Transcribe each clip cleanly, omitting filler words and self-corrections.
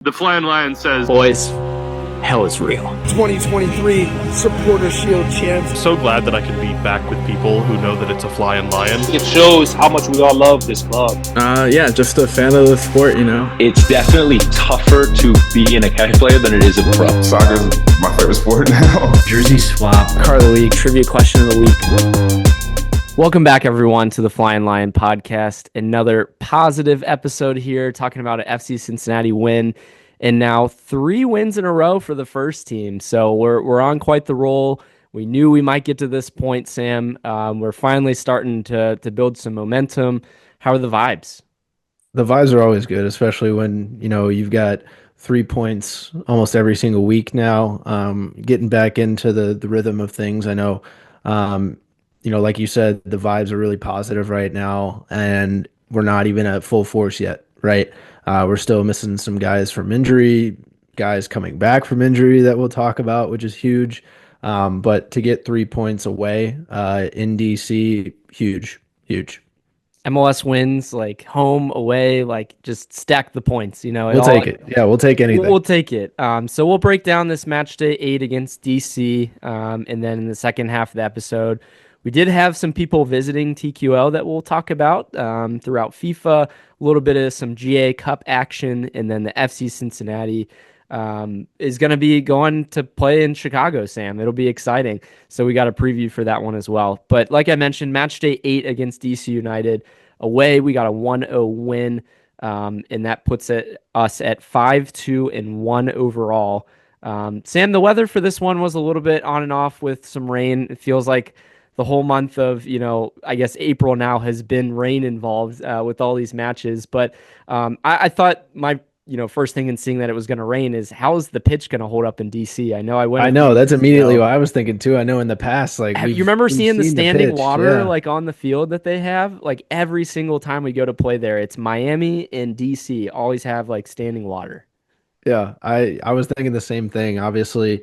The Flyin Lion says, "Boys, hell is real." 2023 Supporter Shield champs. So glad that I can be back with people who know that it's a Flyin Lion. It shows how much we all love this club. Yeah, just a fan of the sport, you know. It's definitely tougher to be an academy player than it is a pro. Soccer is my favorite sport now. Jersey swap. Car of the week, trivia question of the week. Welcome back, everyone, to the Flyin Lion podcast. Another positive episode here, talking about an FC Cincinnati win, and now 3 wins in a row for the first team. So we're on quite the roll. We knew we might get to this point, Sam. We're finally starting to build some momentum. How are the vibes? The vibes are always good, especially when you've got 3 points almost every single week now. Getting back into the rhythm of things. I know. Like you said, the vibes are really positive right now, and we're not even at full force yet, right? We're still missing some guys from injury, guys coming back from injury that we'll talk about, which is huge. But to get 3 points away in DC, huge. MLS wins, like home, away, like just stack the points. We'll take it. Yeah, we'll take anything. We'll take it. So we'll break down this match day 8 against DC, and then in the second half of the episode, we did have some people visiting TQL that we'll talk about throughout FIFA, a little bit of some GA Cup action, and then the FC Cincinnati is going to be going to play in Chicago, Sam. It'll be exciting. So we got a preview for that one as well. But like I mentioned, match day 8 against DC United. Away, we got a 1-0 win, and that puts us at 5-2-1 overall. Sam, the weather for this one was a little bit on and off with some rain. It feels like the whole month of, I guess April now has been rain involved with all these matches. But I thought my, first thing in seeing that it was going to rain is how is the pitch going to hold up in DC? I know that's immediately what I was thinking too. I know in the past, like you remember seeing the standing pitch, water like on the field that they have, like every single time we go to play there. It's Miami and DC always have like standing water. Yeah, I was thinking the same thing. Obviously,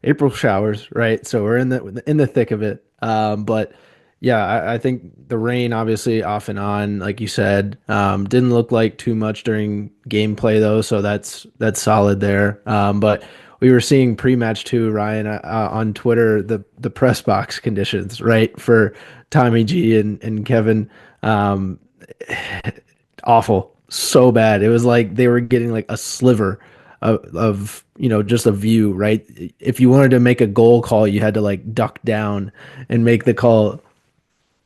April showers, right? So we're in the thick of it. But yeah, I think the rain obviously off and on, like you said, didn't look like too much during gameplay though, so that's solid there. But we were seeing pre-match too, Ryan, on Twitter, the press box conditions, right, for Tommy G and Kevin, awful, so bad. It was like they were getting like a sliver of just a view, right? If you wanted to make a goal call, you had to like duck down and make the call.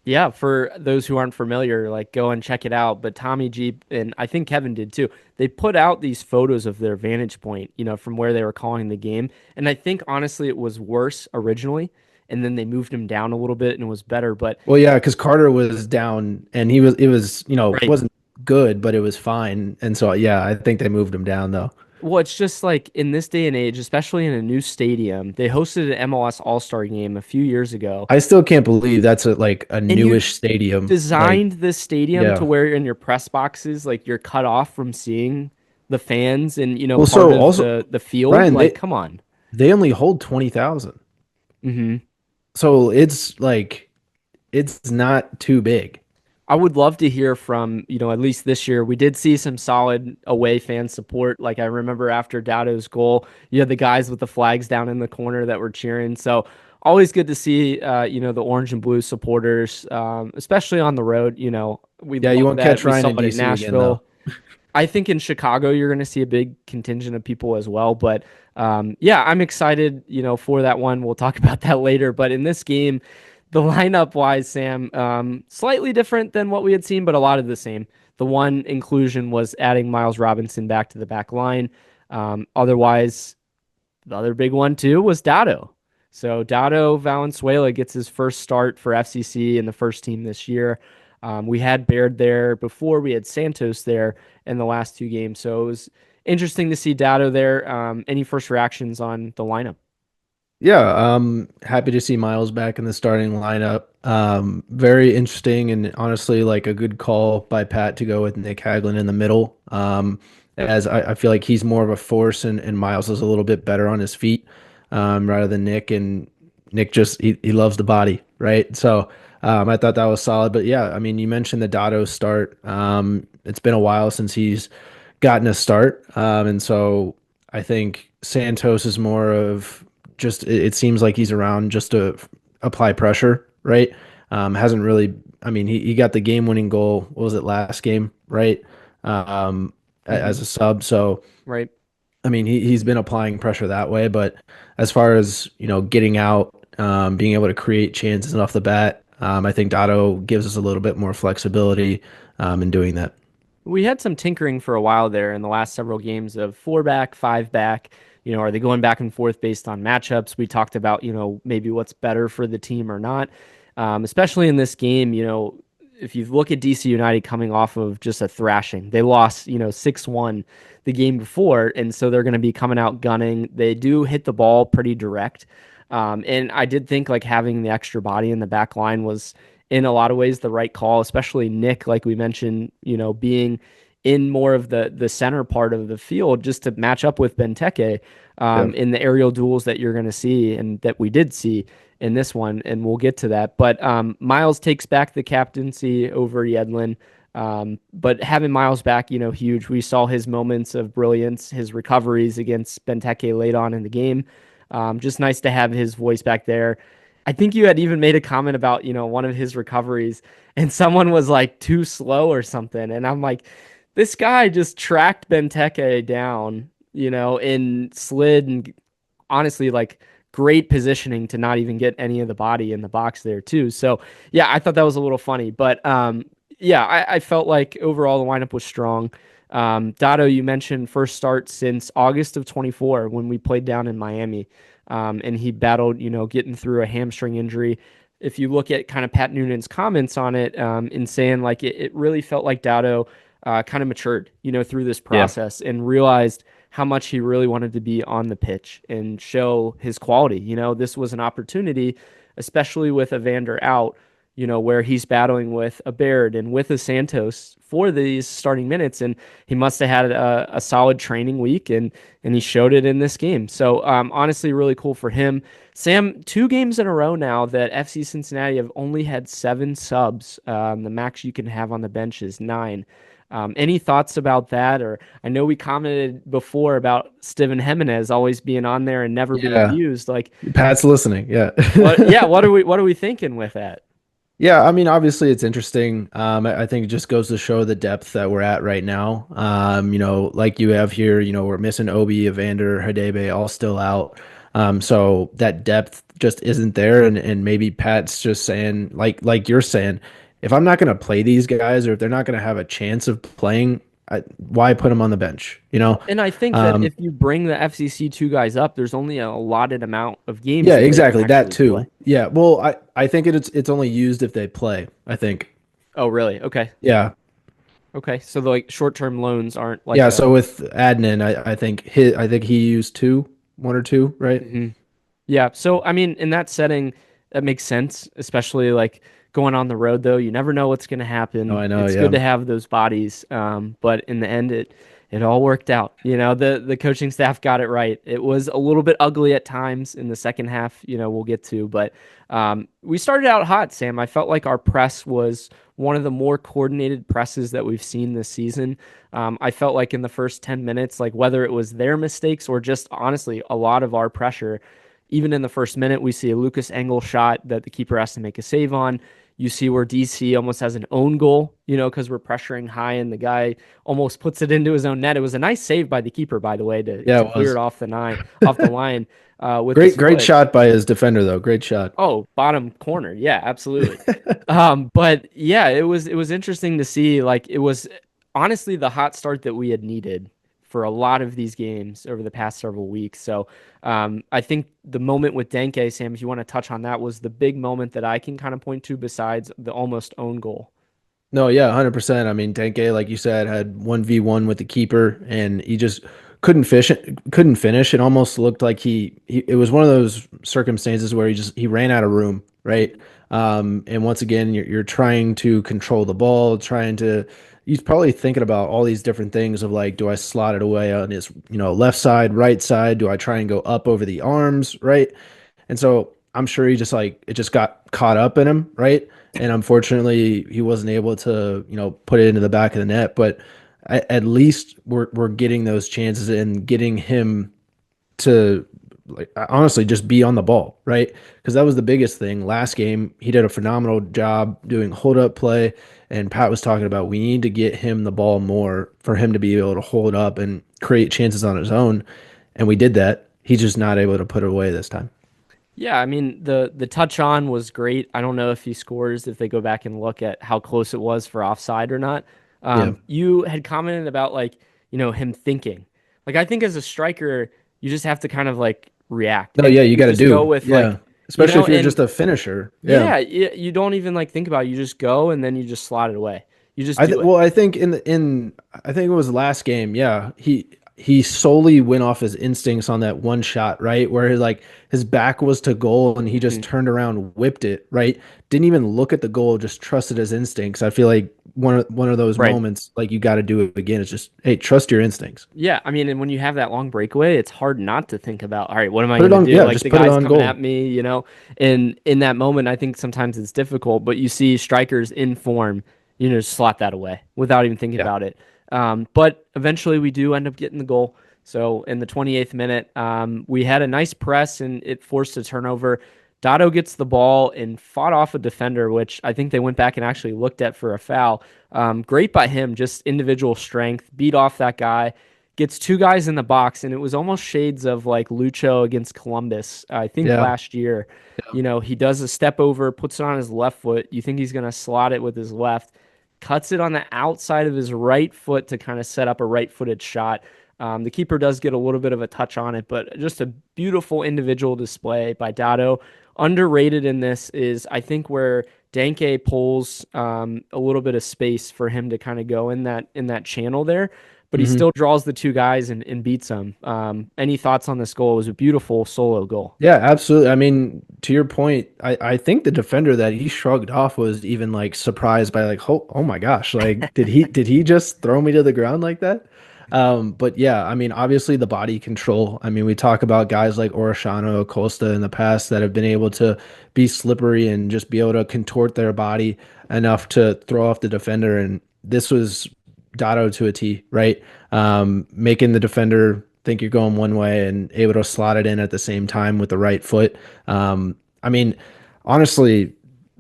Yeah, for those who aren't familiar, like go and check it out. But Tommy G and I think Kevin did too. They put out these photos of their vantage point, from where they were calling the game. And I think honestly it was worse originally, and then they moved him down a little bit and it was better. But well, yeah, because Carter was down and it was right. It wasn't good, but it was fine. And so yeah, I think they moved him down though. Well, it's just like in this day and age, especially in a new stadium, they hosted an MLS All-Star game a few years ago. I still can't believe that's a newish stadium. Designed this stadium to where in your press boxes, like you're cut off from seeing the fans and the field. Ryan, come on, they only hold 20,000. Mm-hmm. So it's not too big. I would love to hear from, at least this year, we did see some solid away fan support. Like I remember after Dado's goal, you had the guys with the flags down in the corner that were cheering. So always good to see, the orange and blue supporters, especially on the road. You won't catch Ryan in DC in Nashville. Again, I think in Chicago, you're going to see a big contingent of people as well. But I'm excited, for that one. We'll talk about that later. But in this game, the lineup-wise, Sam, slightly different than what we had seen, but a lot of the same. The one inclusion was adding Miles Robinson back to the back line. Otherwise, the other big one, too, was Dado. So Dado Valenzuela gets his first start for FCC in the first team this year. We had Baird there before. We had Santos there in the last 2 games. So it was interesting to see Dado there. Any first reactions on the lineup? Yeah, happy to see Miles back in the starting lineup. Very interesting and honestly like a good call by Pat to go with Nick Haglund in the middle. As I feel like he's more of a force and Miles is a little bit better on his feet rather than Nick. And Nick just he loves the body, right? So I thought that was solid. But yeah, I mean, you mentioned the Dado start. It's been a while since he's gotten a start. And so I think Santos is more of just, it seems like he's around just to apply pressure, right? Hasn't really, I mean, he got the game winning goal. What was it, last game, right? As a sub. So, Right. I mean, he's been applying pressure that way. But as far as, getting out, being able to create chances off the bat, I think Dado gives us a little bit more flexibility in doing that. We had some tinkering for a while there in the last several games of four back, five back. Are they going back and forth based on matchups? We talked about, maybe what's better for the team or not. Especially in this game, if you look at DC United coming off of just a thrashing, they lost, 6-1 the game before. And so they're going to be coming out gunning. They do hit the ball pretty direct. And I did think like having the extra body in the back line was in a lot of ways the right call, especially Nick, like we mentioned, being in more of the center part of the field just to match up with Benteke in the aerial duels that you're going to see and that we did see in this one, and we'll get to that. But Miles takes back the captaincy over Yedlin. But having Miles back, huge. We saw his moments of brilliance, his recoveries against Benteke late on in the game. Just nice to have his voice back there. I think you had even made a comment about, one of his recoveries and someone was like too slow or something. And I'm like, this guy just tracked Benteke down, and slid and honestly like great positioning to not even get any of the body in the box there too. So yeah, I thought that was a little funny, but yeah, I felt like overall the lineup was strong. Dado, you mentioned first start since August of 24 when we played down in Miami. And he battled, getting through a hamstring injury. If you look at kind of Pat Noonan's comments on it, in saying like it really felt like Dado kind of matured, through this process and realized how much he really wanted to be on the pitch and show his quality. This was an opportunity, especially with Evander out, where he's battling with a Baird and with a Santos for these starting minutes. And he must have had a solid training week and he showed it in this game. So honestly, really cool for him. Sam, 2 games in a row now that FC Cincinnati have only had 7 subs. The max you can have on the bench is 9. Any thoughts about that? Or I know we commented before about Steven Jimenez always being on there and never being used. Like Pat's listening. Yeah. what are we thinking with that? Yeah, I mean, obviously it's interesting. I think it just goes to show the depth that we're at right now. Like you have here, we're missing Obi, Evander, Hadebe, all still out. So that depth just isn't there. And maybe Pat's just saying, like you're saying, if I'm not going to play these guys or if they're not going to have a chance of playing, why put them on the bench? And I think that if you bring the FCC 2 guys up, there's only a allotted amount of games. Yeah, exactly. That too. Play. Yeah. Well, I think it's only used if they play, I think. Oh, really? Okay. Yeah. Okay. So the like short-term loans aren't like. Yeah. So with Adnan, I think he used 1 or 2, right? Mm-hmm. Yeah. So, I mean, in that setting, that makes sense, especially like going on the road, though. You never know what's going to happen. Oh, I know. It's good to have those bodies. But in the end, it all worked out. The coaching staff got it right. It was a little bit ugly at times in the second half, we'll get to. But we started out hot, Sam. I felt like our press was one of the more coordinated presses that we've seen this season. I felt like in the first 10 minutes, like whether it was their mistakes or just honestly a lot of our pressure, even in the first minute, we see a Lucas Engel shot that the keeper has to make a save on. You see where DC almost has an own goal, because we're pressuring high and the guy almost puts it into his own net. It was a nice save by the keeper, by the way, to clear it off the line. With great shot by his defender, though. Great shot. Oh, bottom corner. Yeah, absolutely. But yeah, it was interesting to see. Like it was honestly the hot start that we had needed for a lot of these games over the past several weeks. So I think the moment with Denke, Sam, if you want to touch on that, was the big moment that I can kind of point to besides the almost own goal. No, yeah, 100%. I mean, Denke, like you said, had 1v1 with the keeper, and he just couldn't finish. It almost looked like it was one of those circumstances where he ran out of room, right? And once again, you're trying to control the ball, he's probably thinking about all these different things of like, do I slot it away on his, left side, right side? Do I try and go up over the arms, right? And so I'm sure it just got caught up in him, right? And unfortunately, he wasn't able to, put it into the back of the net. But at least we're getting those chances and getting him to like honestly just be on the ball, right? Because that was the biggest thing. Last game, he did a phenomenal job doing hold up play, and Pat was talking about we need to get him the ball more for him to be able to hold up and create chances on his own, and we did that. He's just not able to put it away this time. Yeah, I mean the touch on was great. I don't know if he scores if they go back and look at how close it was for offside or not. Yeah. You had commented about like, him thinking. Like I think as a striker, you just have to kind of like react No, and yeah, you you got to just go do. with Yeah. like, Especially if you're and just a finisher. Yeah. yeah, you don't even like think about it. You just go and then you just slot it away. You just do it. I think I think it was last game. Yeah, he solely went off his instincts on that one shot, right? Where his back was to goal and he just Mhm. turned around, whipped it, right? Didn't even look at the goal, just trusted his instincts. I feel like one of those Right. moments, like you got to do it again. It's just, hey, trust your instincts. Yeah, I mean, and when you have that long breakaway, it's hard not to think about, all right, what am I Put it going to on, do? yeah, Like just the put it guy's on coming at goal. me. And in that moment, I think sometimes it's difficult, but you see strikers in form, just slot that away without even thinking Yeah. about it. But eventually we do end up getting the goal. So in the 28th minute, we had a nice press and it forced a turnover. Dado gets the ball and fought off a defender, which I think they went back and actually looked at for a foul. Great by him, just individual strength, beat off that guy, gets two guys in the box, and it was almost shades of like Lucho against Columbus, I think Yeah. last year. He does a step over, puts it on his left foot. You think he's going to slot it with his left, cuts it on the outside of his right foot to kind of set up a right footed shot. The keeper does get a little bit of a touch on it, but just a beautiful individual display by Dado. Underrated in this is, I think, where Danke pulls a little bit of space for him to kind of go in that channel there, but he Hmm. still draws the two guys and beats them. Any thoughts on this goal? It was a beautiful solo goal. Yeah, absolutely. I mean, to your point, I think the defender that he shrugged off was even like surprised by like, oh my gosh, like did he just throw me to the ground like that? But yeah, I mean, obviously the body control. I mean, we talk about guys like Orishano Acosta in the past that have been able to be slippery and just be able to contort their body enough to throw off the defender. And this was Dado to a T, right? Making the defender think you're going one way and able to slot it in at the same time with the right foot. I mean, honestly,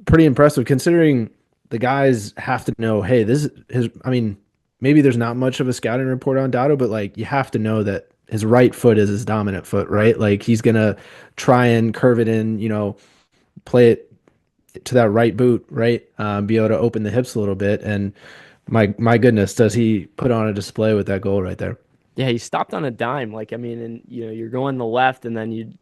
pretty impressive considering the guys have to know, hey, this is his. I mean, maybe there's not much of a scouting report on Dado, but like you have to know that his right foot is his dominant foot, right? Like he's gonna try and curve it in, play it to that right boot, right? Be able to open the hips a little bit. And my goodness, does he put on a display with that goal right there? Yeah, he stopped on a dime. Like, I mean, and you're going the left and then you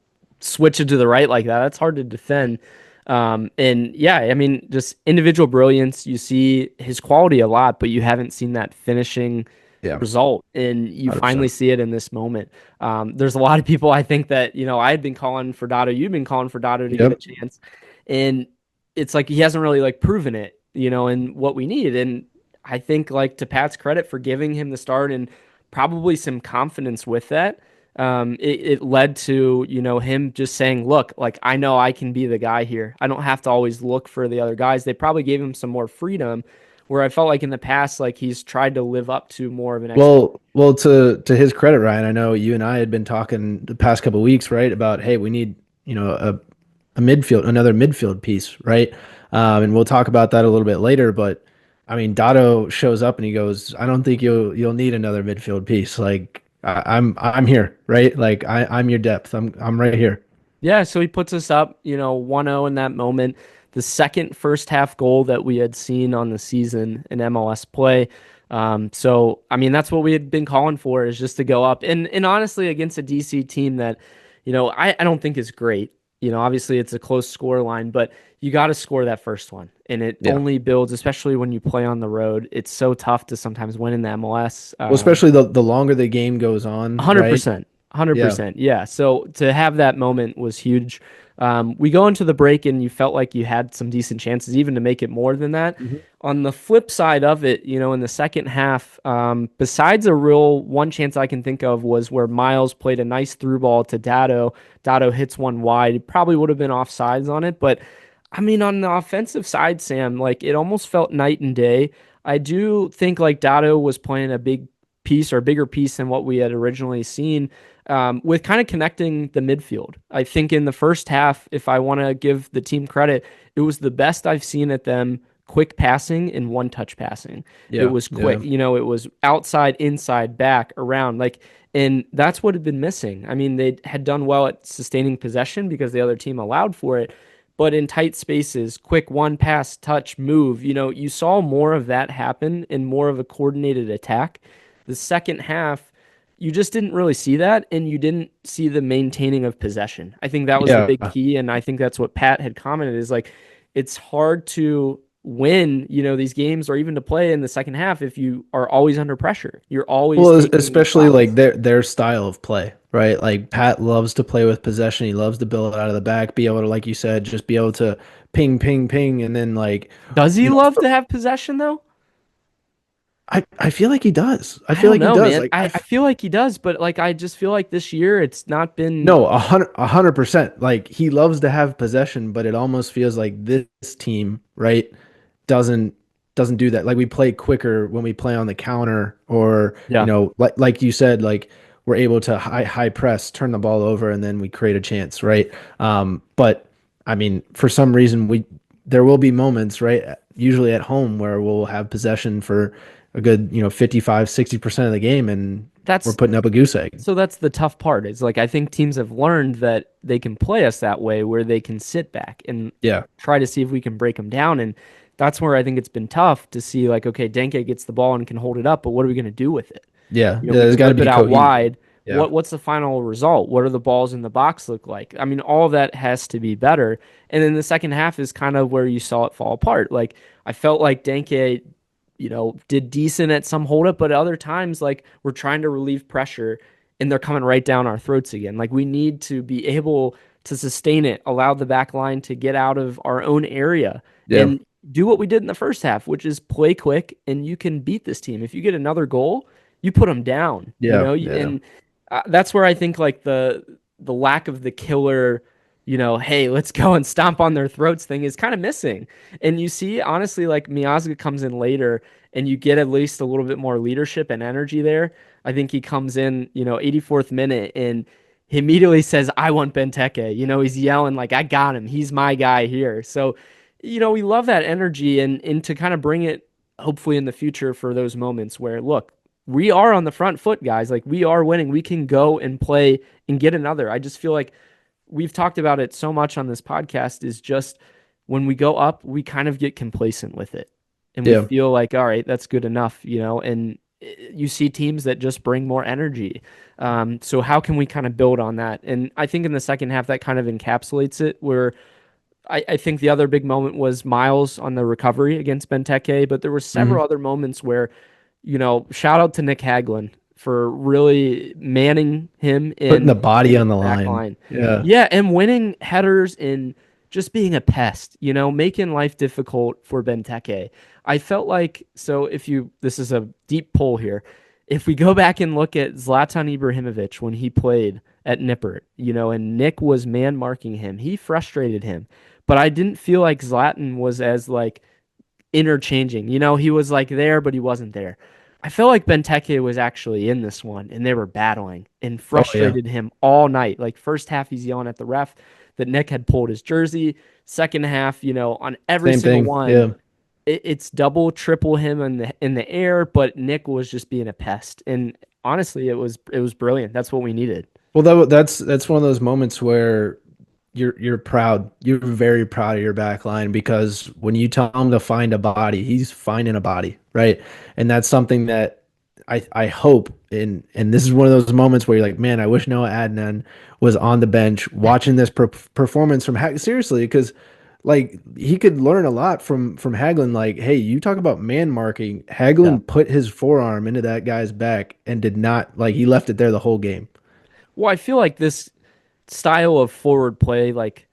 switch it to the right like that. That's hard to defend. And yeah, I mean, just individual brilliance. You see his quality a lot, but you haven't seen that finishing Yeah, result, and you finally 100%. see it in this moment. There's a lot of people I think that I had been calling for Dado, you've been calling for Dado to get a Yep. chance, and it's like he hasn't really like proven it, and what we need. And I think like to Pat's credit for giving him the start and probably some confidence with that. It led to, him just saying, look, like, I know I can be the guy here. I don't have to always look for the other guys. They probably gave him some more freedom where I felt like in the past, like he's tried to live up to more of an Well, to his credit, Ryan, I know you and I had been talking the past couple of weeks, right, about hey, we need another midfield piece, right? And we'll talk about that a little bit later. But I mean, Dado shows up and he goes, "I don't think you'll need another midfield piece. Like I'm here, right? Like I'm your depth. I'm right here." Yeah, so he puts us up, 1-0 in that moment. The second first half goal that we had seen on the season in MLS play. So I mean that's what we had been calling for, is just to go up. And honestly against a DC team that, I don't think is great. Obviously it's a close score line, but you got to score that first one. And it Yeah. only builds, especially when you play on the road. It's so tough to sometimes win in the MLS. Well, especially the longer the game goes on, right? 100%. Yeah. 100%. Yeah. So to have that moment was huge. We go into the break and you felt like you had some decent chances even to make it more than that. Mhm. On the flip side of it, in the second half, besides a real one chance I can think of was where Miles played a nice through ball to Dado. Dado hits one wide. It probably would have been offsides on it, but I mean, on the offensive side, Sam, like it almost felt night and day. I do think like Dado was playing a big piece or bigger piece than what we had originally seen, with kind of connecting the midfield. I think in the first half, if I want to give the team credit, it was the best I've seen at them quick passing and one touch passing. It Yeah, was yeah. quick, it was outside, inside, back, around. And that's what had been missing. I mean, they had done well at sustaining possession because the other team allowed for it. But in tight spaces, quick one pass, touch, move, you saw more of that happen and more of a coordinated attack. The second half, you just didn't really see that, and you didn't see the maintaining of possession. I think that was the Yeah. big key, and I think that's what Pat had commented is like, it's hard to win, these games or even to play in the second half if you are always under pressure. You're always Well, taking especially fouls. like their style of play, right? Like Pat loves to play with possession. He loves to build out of the back, be able to, like you said, just be able to ping, ping, ping, and then like, Does he you know, love to have possession though? I feel like he does. I I feel don't like he know, does. man. I feel like he does, but like I just feel like this year it's not been. No, 100%. Like he loves to have possession, but it almost feels like this team, right, doesn't doesn't do that. Like we play quicker when we play on the counter, or Yeah. like you said, like we're able to high press, turn the ball over, and then we create a chance, right? But I mean, for some reason, we there will be moments, right? Usually at home where we'll have possession for a good, 55, 60% of the game, and we're That's putting up a goose egg. So that's the tough part. It's like I think teams have learned that they can play us that way where they can sit back and Yeah. try to see if we can break them down. And that's where I think it's been tough to see like, okay, Denke gets the ball and can hold it up, but what are we going to do with it? Yeah, We there's can got to rip it be out cohesion. wide. Yeah, What's the final result? What are the balls in the box look like? I mean, all of that has to be better. And then the second half is kind of where you saw it fall apart. Like I felt like Denke, did decent at some holdup, but other times like we're trying to relieve pressure and they're coming right down our throats again. Like we need to be able to sustain it, allow the back line to get out of our own area yeah, and do what we did in the first half, which is play quick and you can beat this team. If you get another goal, you put them down, yeah, yeah. and that's where I think like the lack of the killer, hey, let's go and stomp on their throats thing is kind of missing. And you see, honestly, like Miazga comes in later and you get at least a little bit more leadership and energy there. I think he comes in, 84th minute and he immediately says, I want Benteke. He's yelling like, I got him. He's my guy here. So, we love that energy and to kind of bring it hopefully in the future for those moments where, look, we are on the front foot, guys. Like we are winning. We can go and play and get another. I just feel like we've talked about it so much on this podcast is just when we go up, we kind of get complacent with it. And we Yeah. feel like, all right, that's good enough, and you see teams that just bring more energy. So how can we kind of build on that? And I think in the second half, that kind of encapsulates it where I think the other big moment was Miles on the recovery against Benteke, but there were Mhm. several other moments where, shout out to Nick Haglund for really manning him Putting in the body on the back line. line. Yeah. Yeah, and winning headers and just being a pest, making life difficult for Benteke. I felt like, so this is a deep pull here. If we go back and look at Zlatan Ibrahimovic when he played at Nippert, and Nick was man marking him, he frustrated him. But I didn't feel like Zlatan was as like interchanging. He was like there, but he wasn't there. I felt like Benteke was actually in this one and they were battling and Oh yeah. frustrated him all night. Like first half, he's yelling at the ref that Nick had pulled his jersey. Second half, on every Same single thing. one, Yeah. it's double, triple him in the air, but Nick was just being a pest. And honestly, it was brilliant. That's what we needed. Well, that's one of those moments where you're proud. You're very proud of your back line because when you tell him to find a body, he's finding a body, right? And that's something that I hope and this is one of those moments where you're like, man, I wish Noah Adnan was on the bench watching this performance from seriously, because like he could learn a lot from Hagelin. Like, hey, you talk about man marking. Yeah. Hagelin put his forearm into that guy's back and did not, like, he left it there the whole game. Well, I feel like this style of forward play, like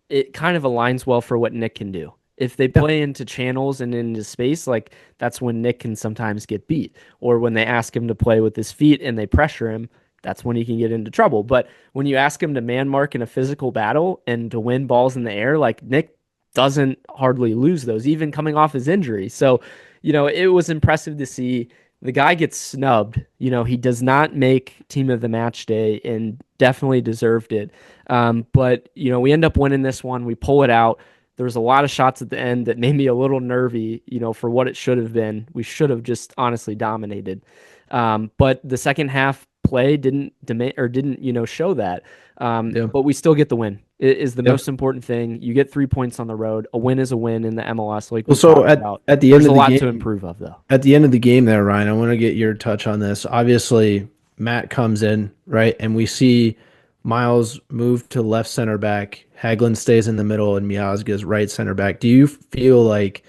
it kind of aligns well for what Nick can do. If they Yeah. play into channels and into space, like that's when Nick can sometimes get beat. Or when they ask him to play with his feet and they pressure him, that's when he can get into trouble. But when you ask him to man mark in a physical battle and to win balls in the air, like Nick doesn't hardly lose those, even coming off his injury. So, it was impressive to see the guy gets snubbed. He does not make team of the match day and definitely deserved it. But we end up winning this one. We pull it out. There was a lot of shots at the end that made me a little nervy, for what it should have been. We should have just honestly dominated. But the second half play didn't demand or didn't, show that. Yeah. But we still get the win. It is the Yeah. most important thing. You get 3 points on the road. A win is a win in the MLS. Like we Well, so talked about. at the There's end a of the lot to game, improve of though. at the end of the game there, Ryan, I want to get your touch on this. Obviously, Matt comes in, right? And we see Miles move to left center back. Hagelin stays in the middle and Miazga's right center back. Do you feel like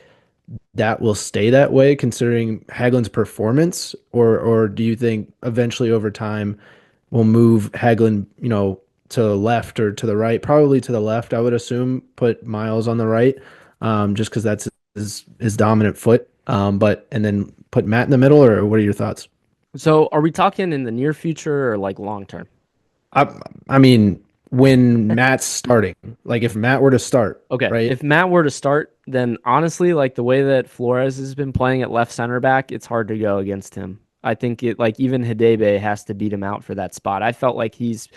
that will stay that way considering Hagelin's performance? Or do you think eventually over time we'll move Hagelin, to the left or to the right? Probably to the left, I would assume, put Miles on the right, just because that's his dominant foot. And then put Matt in the middle, or what are your thoughts? So are we talking in the near future or like long term? I mean, when Matt's starting, like if Matt were to start, Okay. right? If Matt were to start, then honestly, like the way that Flores has been playing at left center back, it's hard to go against him. I think even Hidebe has to beat him out for that spot. I felt like he's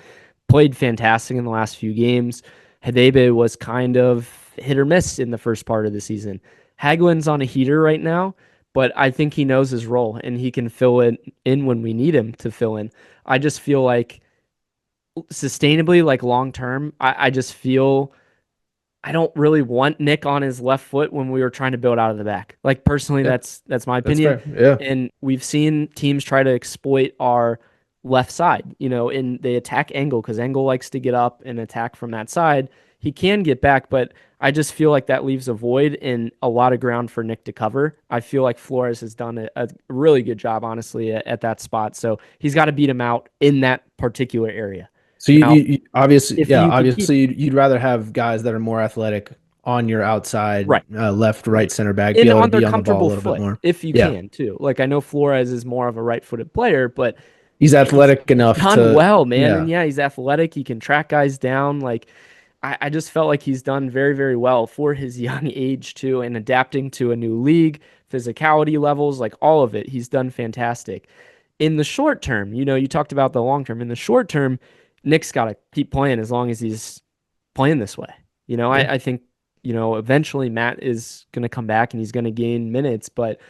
played fantastic in the last few games. Hidebe was kind of hit or miss in the first part of the season. Hagelin's on a heater right now, but I think he knows his role and he can fill it in when we need him to fill in. I just feel like sustainably, like long term, I just feel I don't really want Nick on his left foot when we were trying to build out of the back. Like personally, Yeah, that's my that's opinion. fair. Yeah. And we've seen teams try to exploit our left side, and they attack Engel because Engel likes to get up and attack from that side. He can get back, but I just feel like that leaves a void and a lot of ground for Nick to cover. I feel like Flores has done a really good job, honestly, at that spot. So he's got to beat him out in that particular area. So Now, you obviously, if yeah, you could obviously you'd rather have guys that are more athletic on your outside, Right. left, right, center back, be and able to on their be on the ball a comfortable little bit foot, more. if you Yeah. can too. Like I know Flores is more of a right-footed player, but He's athletic enough done to, well, man. yeah. And yeah, he's athletic. He can track guys down. Like I just felt like he's done very, very well for his young age too, and adapting to a new league, physicality levels, like all of it. He's done fantastic. In the short term, you talked about the long term. In the short term, Nick's got to keep playing as long as he's playing this way. I think, eventually Matt is going to come back and he's going to gain minutes. But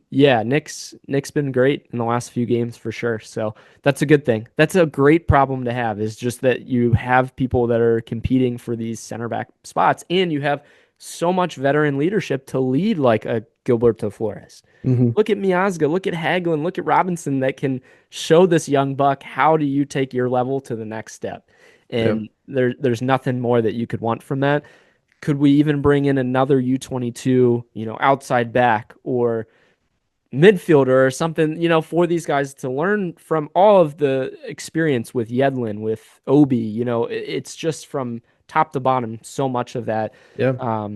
yeah, Nick's been great in the last few games for sure. So that's a good thing. That's a great problem to have, is just that you have people that are competing for these center back spots and you have so much veteran leadership to lead like a Gilberto Flores. Mhm. Look at Miazga, look at Hagelin, look at Robinson that can show this young buck how do you take your level to the next step. And there's nothing more that you could want from that. Could we even bring in another U22, outside back or midfielder or something, for these guys to learn from all of the experience with Yedlin, with Obi, it's just from top to bottom, so much of that. Yeah.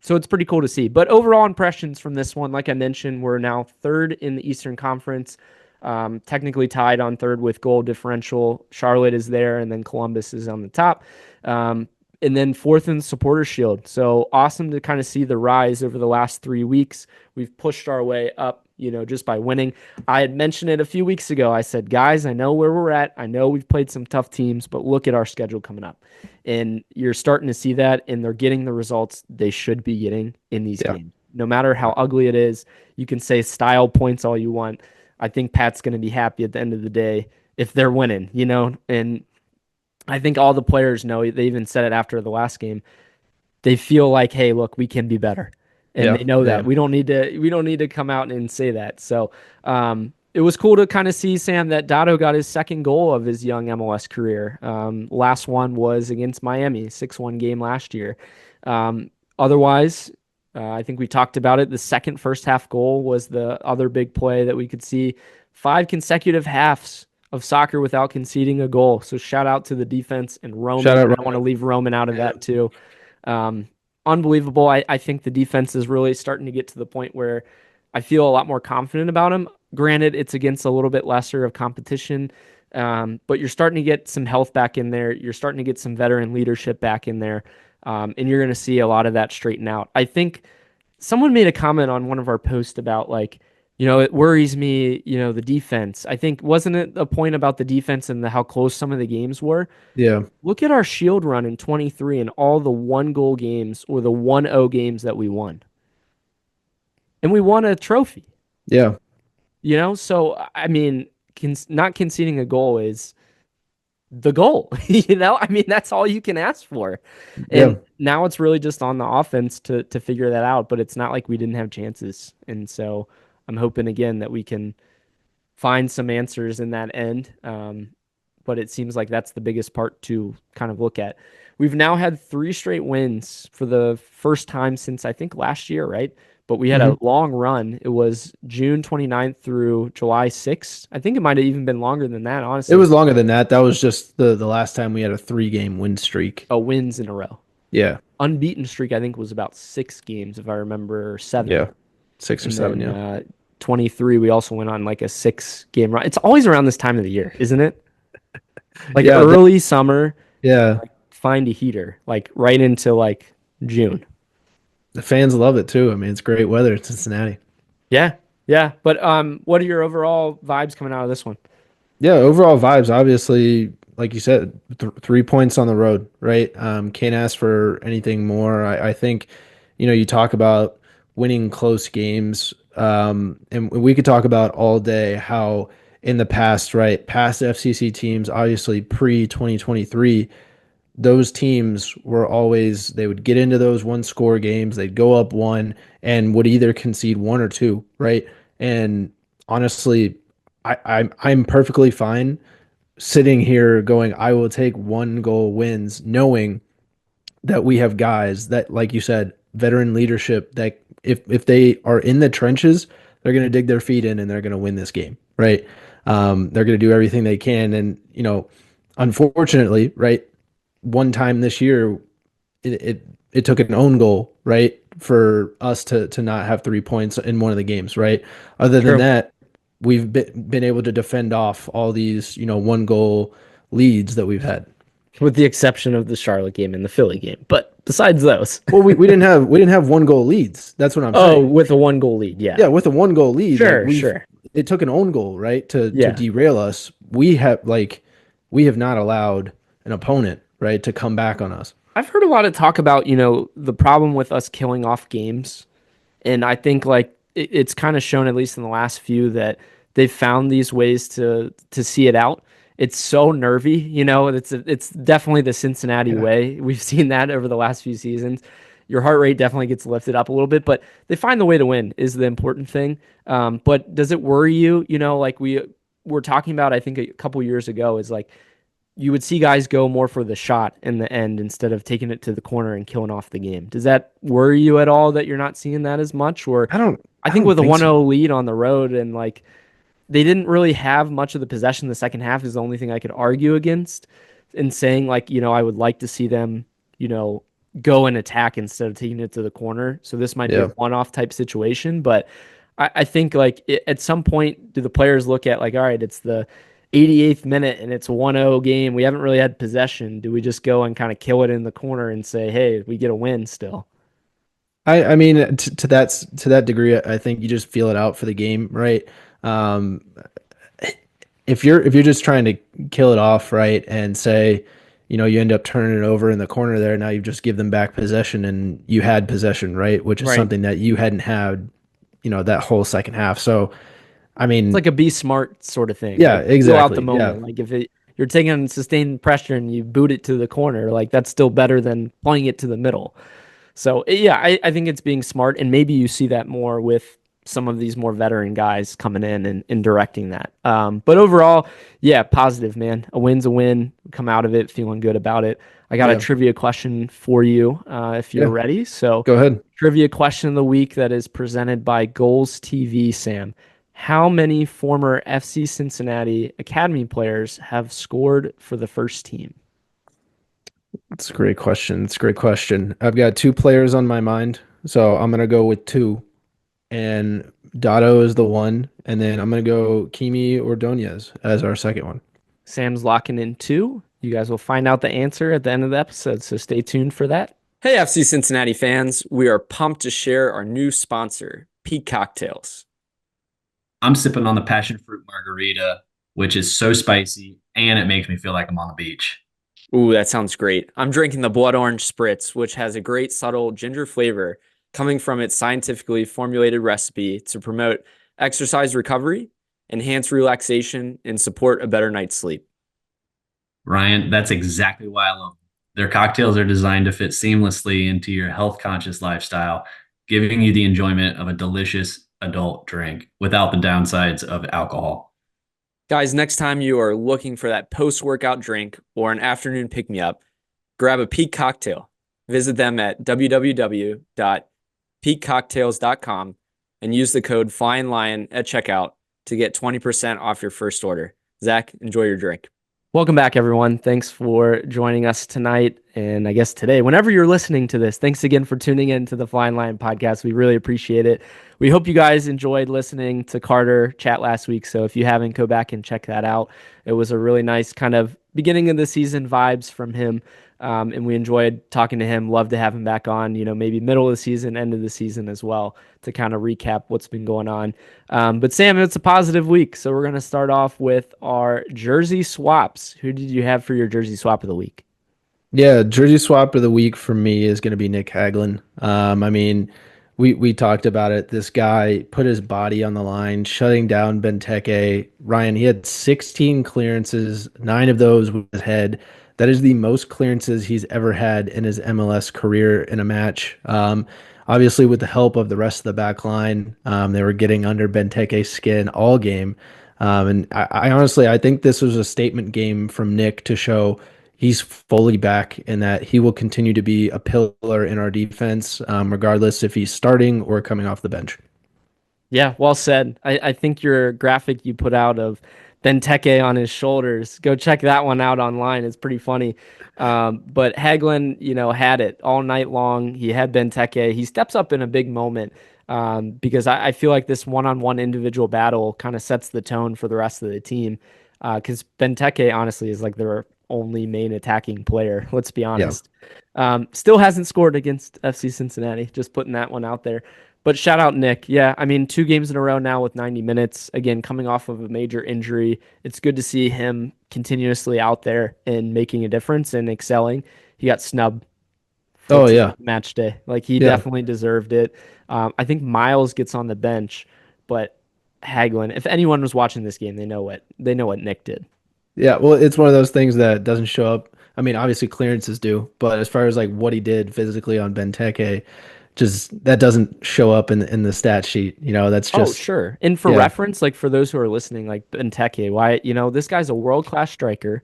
So it's pretty cool to see. But overall impressions from this one, like I mentioned, we're now third in the Eastern Conference, technically tied on third with goal differential. Charlotte is there, and then Columbus is on the top. And then fourth in the Supporter Shield. So awesome to kind of see the rise over the last 3 weeks. We've pushed our way up, just by winning. I had mentioned it a few weeks ago. I said, guys, I know where we're at. I know we've played some tough teams, but look at our schedule coming up. And you're starting to see that, and they're getting the results they should be getting in these games. No matter how ugly it is, you can say style points all you want. I think Pat's going to be happy at the end of the day if they're winning, and I think all the players know. They even said it after the last game. They feel like, hey, look, we can be better, and they know that we don't need to come out and say that. So it was cool to kind of see, Sam, that Dado got his second goal of his young MLS career. Last one was against Miami, 6-1 game last year. Otherwise, I think we talked about it. The second first half goal was the other big play that we could see. 5 consecutive halves of soccer without conceding a goal. So shout out to the defense and Roman. Shout out I don't want to leave Roman out of that too. Unbelievable. I think the defense is really starting to get to the point where I feel a lot more confident about him. Granted, it's against a little bit lesser of competition, but you're starting to get some health back in there. You're starting to get some veteran leadership back in there, and you're going to see a lot of that straighten out. I think someone made a comment on one of our posts about like, it worries me, the defense. I think wasn't it a point about the defense and how close some of the games were? Yeah. Look at our shield run in 23 and all the one goal games or the 1-0 games that we won. And we won a trophy. Yeah. So I mean, not conceding a goal is the goal. I mean, that's all you can ask for. Yeah. And now it's really just on the offense to figure that out, but it's not like we didn't have chances. And so I'm hoping again that we can find some answers in that end. But it seems like that's the biggest part to kind of look at. We've now had 3 straight wins for the first time since I think last year, right? But we had a long run. It was June 29th through July 6th. I think it might have even been longer than that, honestly. It was longer than that. That was just the last time we had a 3-game win streak. Oh, wins in a row. Yeah. Unbeaten streak, I think, was about 6 games, if I remember, 7. Yeah. 6 or And 7, then, yeah. 23, we also went on like a 6-game run. It's always around this time of the year, isn't it? Like Yeah, early summer, Yeah. find a heater, like right into like June. The fans love it too. I mean, it's great weather in Cincinnati. Yeah, yeah. But what are your overall vibes coming out of this one? Yeah, overall vibes, obviously, like you said, 3 points on the road, right? Can't ask for anything more. I think, you talk about winning close games, and we could talk about all day how in the past, right, past FCC teams, obviously pre-2023, those teams were always they would get into those one score games, they'd go up one and would either concede 1 or 2, right? And honestly, I'm perfectly fine sitting here going, I will take 1 goal wins, knowing that we have guys that, like you said, veteran leadership that if they are in the trenches, they're going to dig their feet in and they're going to win this game, right? They're going to do everything they can, and unfortunately, right, one time this year, it took an own goal, right, for us to not have 3 points in one of the games, right? Other than True. that, we've been able to defend off all these 1 goal leads that we've had. With the exception of the Charlotte game and the Philly game. But besides those. Well, we didn't have 1 goal leads. That's what I'm Oh, saying. with a 1 goal lead, yeah. Yeah, with a 1 goal lead, Sure, like sure. it took an own goal, right, to Yeah. derail us. We have not allowed an opponent, right, to come back on us. I've heard a lot of talk about, the problem with us killing off games. And I think like it's kind of shown, at least in the last few, that they've found these ways to see it out. It's so nervy, it's definitely the Cincinnati way. We've seen that over the last few seasons. Your heart rate definitely gets lifted up a little bit, but they find the way to win is the important thing. But does it worry you? Like we were talking about, I think a couple years ago, is like you would see guys go more for the shot in the end instead of taking it to the corner and killing off the game. Does that worry you at all that you're not seeing that as much? Or I think with a 1-0 lead on the road and like they didn't really have much of the possession in the second half is the only thing I could argue against in saying like, I would like to see them, go and attack instead of taking it to the corner. So this might be a one-off type situation, but I think like at some point, do the players look at like, all right, it's the 88th minute and it's a 1-0 game. We haven't really had possession. Do we just go and kind of kill it in the corner and say, hey, we get a win still? I mean, to that degree, I think you just feel it out for the game, right? If you're just trying to kill it off, right, and say, you end up turning it over in the corner there, now you just give them back possession and you had possession, right? Which is something that you hadn't had, that whole second half. So, I mean, it's like a be smart sort of thing. Yeah, like, exactly. Feel out the moment. Like if you're taking sustained pressure and you boot it to the corner, like that's still better than playing it to the middle. So yeah, I think it's being smart, and maybe you see that more with some of these more veteran guys coming in and directing that. But overall, yeah, positive, man. A win's a win. Come out of it feeling good about it. I got a trivia question for you if you're ready. So go ahead. Trivia question of the week that is presented by Goals TV, Sam. How many former FC Cincinnati Academy players have scored for the first team? That's a great question. It's a great question. I've got 2 players on my mind, so I'm going to go with 2. And Dado is the one, and then I'm going to go Kimi Ordonez as our second one. Sam's locking in 2. You guys will find out the answer at the end of the episode, so stay tuned for that. Hey, FC Cincinnati fans, we are pumped to share our new sponsor, Peak Cocktails. I'm sipping on the passion fruit margarita, which is so spicy and it makes me feel like I'm on the beach. Ooh, that sounds great. I'm drinking the blood orange spritz, which has a great subtle ginger flavor coming from its scientifically formulated recipe to promote exercise recovery, enhance relaxation, and support a better night's sleep. Ryan, that's exactly why I love them. Their cocktails are designed to fit seamlessly into your health conscious lifestyle, giving you the enjoyment of a delicious adult drink without the downsides of alcohol. Guys, next time you are looking for that post-workout drink or an afternoon pick-me-up, grab a Peak Cocktail. Visit them at www.peakcocktails.com and use the code FLYINLION at checkout to get 20% off your first order. Zach, enjoy your drink. Welcome back, everyone. Thanks for joining us tonight, and I guess today, whenever you're listening to this. Thanks again for tuning in to the Flying Lion podcast. We really appreciate it. We hope you guys enjoyed listening to Carter chat last week. So if you haven't, go back and check that out. It was a really nice kind of beginning of the season vibes from him. And we enjoyed talking to him. Love to have him back on, maybe middle of the season, end of the season as well, to kind of recap what's been going on. But Sam, it's a positive week. So we're going to start off with our jersey swaps. Who did you have for your jersey swap of the week? Yeah, jersey swap of the week for me is going to be Nick Hagelin. We talked about it. This guy put his body on the line, shutting down Benteke. Ryan, he had 16 clearances, 9 of those with his head. That is the most clearances he's ever had in his MLS career in a match. Obviously, with the help of the rest of the back line, they were getting under Benteke's skin all game. And I honestly, I think this was a statement game from Nick to show he's fully back and that he will continue to be a pillar in our defense, regardless if he's starting or coming off the bench. Yeah, well said. I think your graphic you put out of Benteke on his shoulders, go check that one out online. It's pretty funny. But Hagelin, had it all night long. He had Benteke. He steps up in a big moment because I feel like this one-on-one individual battle kind of sets the tone for the rest of the team. Because Benteke, honestly, is like their only main attacking player. Let's be honest. Yeah. Still hasn't scored against FC Cincinnati. Just putting that one out there. But shout out Nick. Yeah, 2 games in a row now with 90 minutes. Again, coming off of a major injury. It's good to see him continuously out there and making a difference and excelling. He got snubbed. Match day. Like he definitely deserved it. I think Miles gets on the bench, but Hagelin, if anyone was watching this game, they know what Nick did. Yeah, well, it's one of those things that doesn't show up. Obviously clearances do, but as far as like what he did physically on Benteke, just that doesn't show up in the stat sheet. That's just sure. And for reference, like for those who are listening, like Benteke, why this guy's a world-class striker.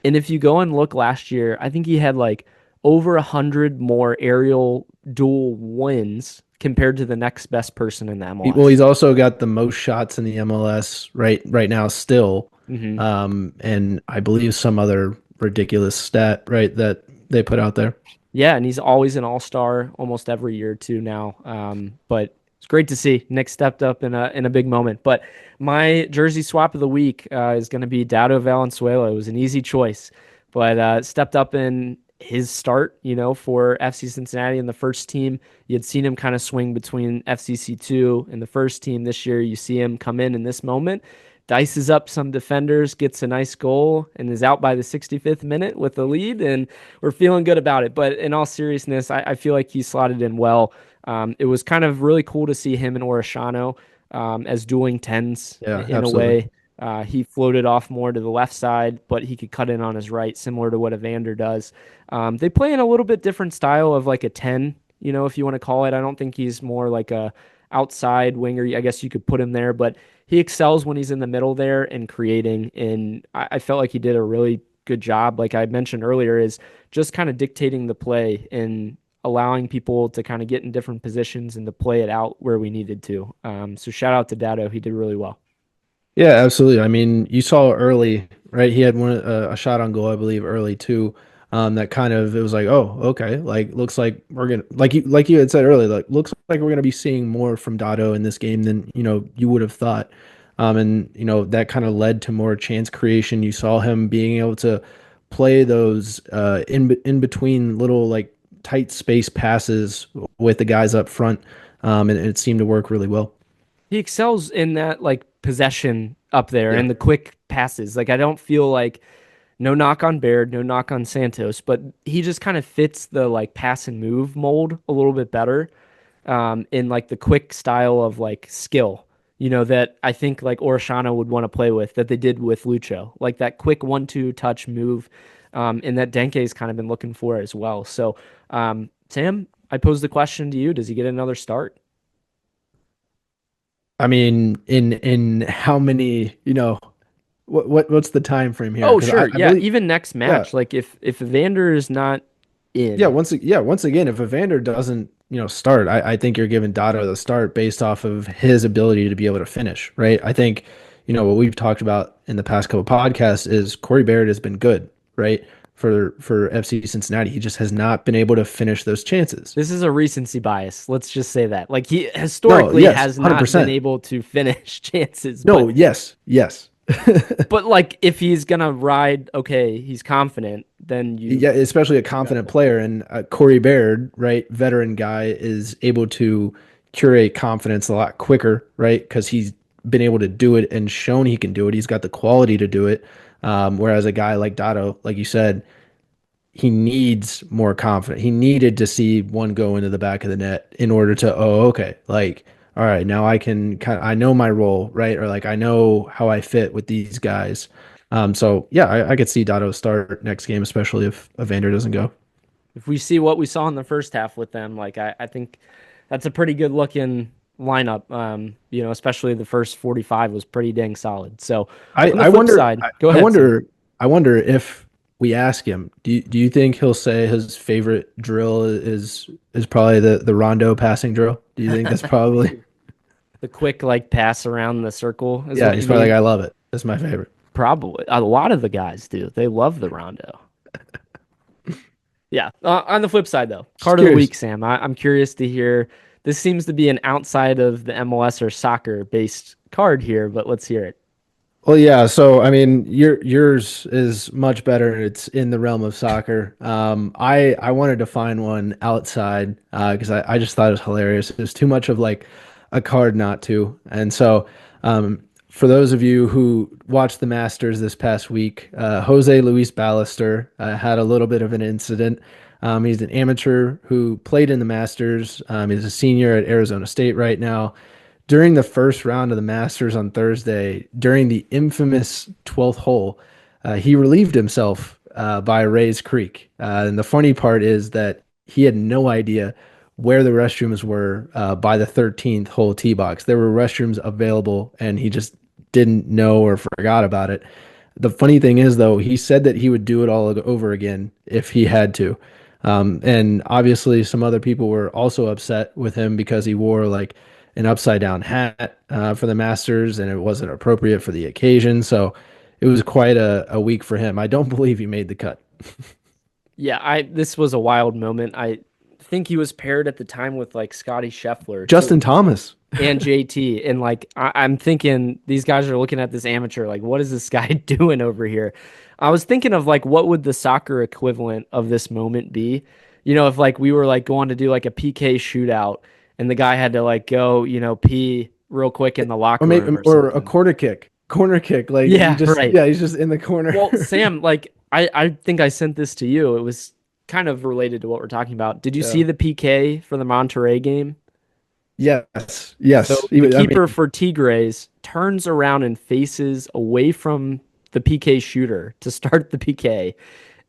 And if you go and look last year, I think he had like over 100 more aerial duel wins compared to the next best person in the MLS. Well, he's also got the most shots in the MLS right now still. Mm-hmm. And I believe some other ridiculous stat, right, that they put out there. Yeah, and he's always an all-star almost every year too now. But it's great to see Nick stepped up in a big moment. But my jersey swap of the week is going to be Dado Valenzuela. It was an easy choice, but stepped up in his start, for FC Cincinnati in the first team. You had seen him kind of swing between FCC2 and the first team this year. You see him come in this moment, dices up some defenders, gets a nice goal, and is out by the 65th minute with the lead, and we're feeling good about it. But in all seriousness, I feel like he slotted in well. It was kind of really cool to see him and Orishano as dueling tens in absolutely. A way. He floated off more to the left side, but he could cut in on his right, similar to what Evander does. They play in a little bit different style of like a 10, if you want to call it. I don't think he's more like a outside winger. I guess you could put him there, but he excels when he's in the middle there and creating. And I felt like he did a really good job. Like I mentioned earlier, is just kind of dictating the play and allowing people to kind of get in different positions and to play it out where we needed to. So shout out to Dado. He did really well. Yeah, absolutely. You saw early, right? He had a shot on goal, I believe, early too. That kind of, it was like, oh, okay. Like, looks like we're gonna, like you had said earlier, like looks like we're gonna be seeing more from Dado in this game than you would have thought. And that kind of led to more chance creation. You saw him being able to play those in between little like tight space passes with the guys up front, and it seemed to work really well. He excels in that like possession up there Yeah. and the quick passes. Like I don't feel like no knock on Baird, no knock on Santos, but he just kind of fits the like pass and move mold a little bit better in like the quick style of like skill, that I think like Orishano would want to play with that they did with Lucho, like that quick 1-2 touch move, and that Denke's kind of been looking for as well. So, Sam, I pose the question to you: does he get another start? I mean, in how many, what's the time frame here? Oh, 'Cause sure. I Yeah, believe, even next match, like if Evander is not in. once again, if Evander doesn't, start, I think you're giving Dado the start based off of his ability to be able to finish, right? I think, what we've talked about in the past couple podcasts is Corey Baird has been good, right? For FC Cincinnati. He just has not been able to finish those chances. This is a recency bias. Let's just say that. Like he historically has not 100%. been able to finish chances. No, but, yes. but like if he's gonna ride, okay, he's confident, then Yeah, especially a confident player. And Corey Baird, right, veteran guy, is able to curate confidence a lot quicker, right? Because he's been able to do it and shown he can do it. He's got the quality to do it. Whereas a guy like Dado, like you said, he needs more confidence. He needed to see one go into the back of the net in order to, okay, like, all right, now I know my role, right? Or like, I know how I fit with these guys. So yeah, I could see Dado start next game, especially if Evander doesn't go. If we see what we saw in the first half with them, like I think that's a pretty good looking lineup. Especially the first 45 was pretty dang solid. So I wonder. Go ahead. I wonder if we ask him. Do you think he'll say his favorite drill is probably the rondo passing drill? Do you think that's probably the quick like pass around the circle? Yeah, he's probably like, I love it. That's my favorite. Probably a lot of the guys do. They love the rondo. Yeah. On the flip side, though, card of the week, Sam. I'm curious to hear. This seems to be an outside of the MLS or soccer based card here, but let's hear it. Well, yeah. So, I mean, yours is much better. It's in the realm of soccer. I wanted to find one outside because I just thought it was hilarious. It was too much of like a card not to. And so, for those of you who watched the Masters this past week, Jose Luis Ballester had a little bit of an incident. He's an amateur who played in the Masters. He's a senior at Arizona State right now. During the first round of the Masters on Thursday, during the infamous 12th hole, he relieved himself by Rays Creek. And the funny part is that he had no idea where the restrooms were by the 13th hole tee box. There were restrooms available, and he just didn't know or forgot about it. The funny thing is, though, he said that he would do it all over again if he had to. And obviously some other people were also upset with him because he wore like an upside down hat for the Masters, and it wasn't appropriate for the occasion. So it was quite a week for him. I don't believe he made the cut. Yeah, this was a wild moment. I think he was paired at the time with like Scotty Scheffler, Justin Thomas, and JT. And like, I'm thinking these guys are looking at this amateur, like, what is this guy doing over here? I was thinking of like, what would the soccer equivalent of this moment be? If like we were like going to do like a PK shootout and the guy had to like go, pee real quick in the locker room or a corner kick. Like, right. Yeah, he's just in the corner. Well, Sam, like, I think I sent this to you. It was kind of related to what we're talking about. Did you see the PK for the Monterrey game? Yes. So the keeper for Tigres turns around and faces away from the PK shooter to start the PK,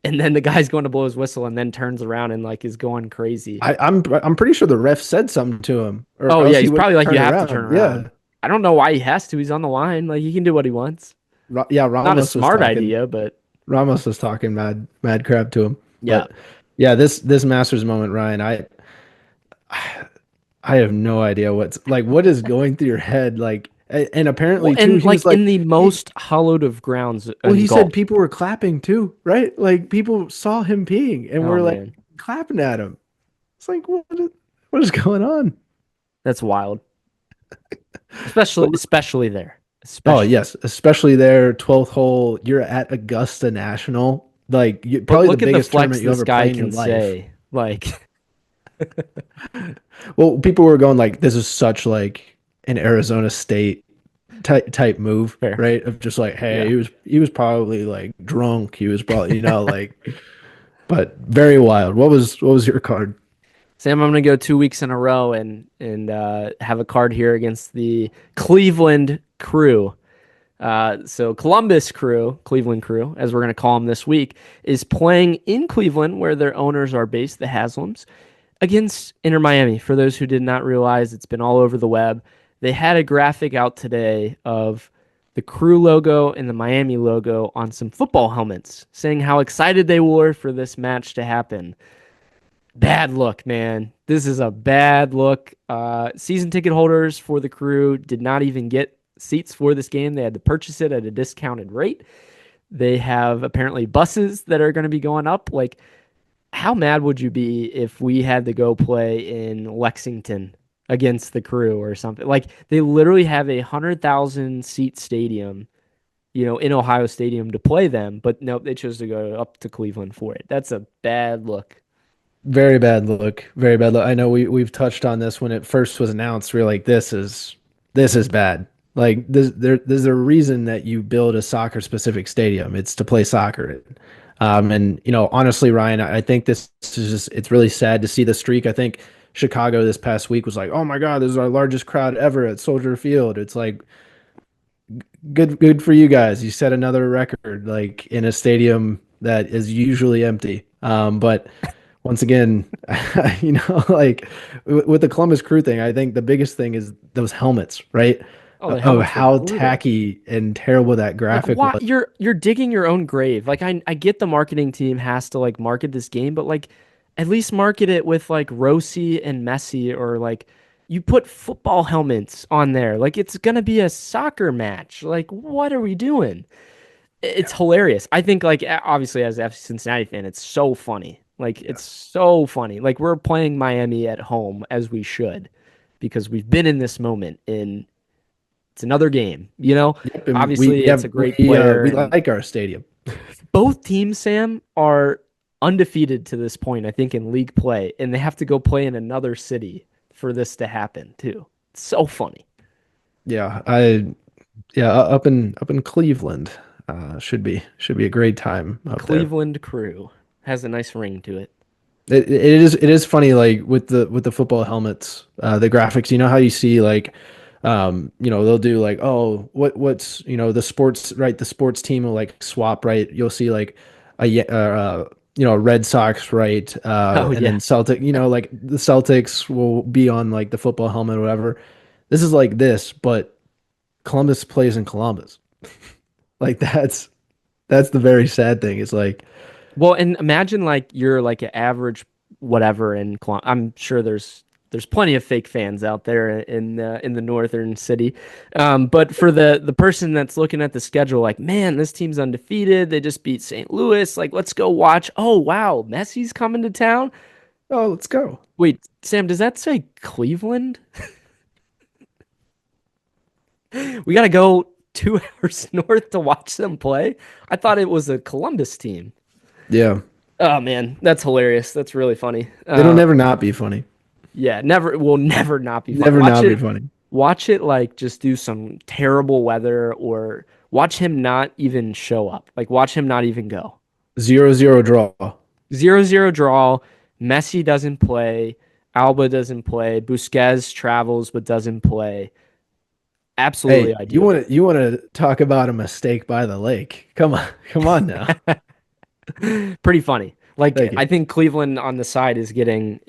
and then the guy's going to blow his whistle and then turns around and like is going crazy. I'm pretty sure the ref said something to him. He's probably like, you have to turn around. Yeah. I don't know why he has to. He's on the line. Like, he can do what he wants. Ramos not a smart idea, but Ramos was talking mad crap to him. Yeah. But yeah, this Masters moment, Ryan, I have no idea what is going through your head, like, and apparently too, and like in the most hollowed of grounds. Well, he said people were clapping too, right? Like, people saw him peeing and were like clapping at him. It's like, what is going on? That's wild. Especially there. Oh yes, especially there. 12th hole. You're at Augusta National. Like, probably the biggest tournament you ever played in your life. Like, Well, people were going like, this is such like an Arizona State type move, Fair. right? Of just like, hey, Yeah. he was probably like drunk. He was probably, like, but very wild. What was your card? Sam, I'm gonna go 2 weeks in a row and have a card here against the Cleveland Crew. So Columbus Crew, Cleveland Crew, as we're gonna call them this week, is playing in Cleveland, where their owners are based, the Haslams, against Inter Miami. For those who did not realize, it's been all over the web. They had a graphic out today of the Crew logo and the Miami logo on some football helmets, saying how excited they were for this match to happen. Bad look, man. This is a bad look. Season ticket holders for the Crew did not even get seats for this game. They had to purchase it at a discounted rate. They have apparently buses that are going to be going up. Like, how mad would you be if we had to go play in Lexington against the Crew or something? Like, they literally have 100,000 seat stadium, in Ohio Stadium to play them, but nope, they chose to go up to Cleveland for it. That's a bad look. Very bad look. Very bad look. I know we've touched on this when it first was announced. We are like, this is bad. Like there's a reason that you build a soccer specific stadium. It's to play soccer in. And honestly, Ryan, I think this is just, it's really sad to see the streak. I think Chicago this past week was like, oh my God, this is our largest crowd ever at Soldier Field. It's like, good for you guys. You set another record, like in a stadium that is usually empty. But once again, like with the Columbus Crew thing, I think the biggest thing is those helmets, right? Oh, the Of helmets are how brutal. tacky and terrible that graphic Like, was. you're digging your own grave. Like, I get the marketing team has to like market this game, but like at least market it with like Rossi and Messi, or like you put football helmets on there. Like, it's gonna be a soccer match. Like, what are we doing? It's hilarious. I think, like, obviously as an FC Cincinnati fan, it's so funny. Like, it's so funny. Like, we're playing Miami at home as we should, because we've been in this moment in it's another game. Yep, and Obviously it's a great player, we and like our stadium. both teams, Sam, are undefeated to this point, I think, in league play, and they have to go play in another city for this to happen too. It's so funny. Yeah, up in Cleveland, should be a great time up there. Cleveland Crew has a nice ring to it. It is funny, like with the football helmets, the graphics. You know how you see like, they'll do like, oh, what's the sports, right? The sports team will like swap, right? You'll see like Red Sox, right? Oh, And yeah. then Celtic, like the Celtics will be on like the football helmet or whatever. This is like this, but Columbus plays in Columbus. Like that's the very sad thing. It's like, Well, and imagine like you're like an average whatever I'm sure there's plenty of fake fans out there in the northern city. But for the person that's looking at the schedule, like, man, this team's undefeated. They just beat St. Louis. Like, let's go watch. Oh, wow, Messi's coming to town. oh, let's go. Wait, Sam, does that say Cleveland? We got to go 2 hours north to watch them play. I thought it was a Columbus team. Yeah, Oh man, that's hilarious. That's really funny. it'll never not be funny. Yeah, will never not be funny. Never not be funny. Watch it like just do some terrible weather, or watch him not even show up. Like, watch him not even go. 0-0 draw. 0-0 draw. Messi doesn't play. Alba doesn't play. Busquets travels but doesn't play. Absolutely Hey, ideal. you want to talk about a mistake by the lake? Come on now. Pretty funny. Like, Thank you. I think Cleveland on the side is getting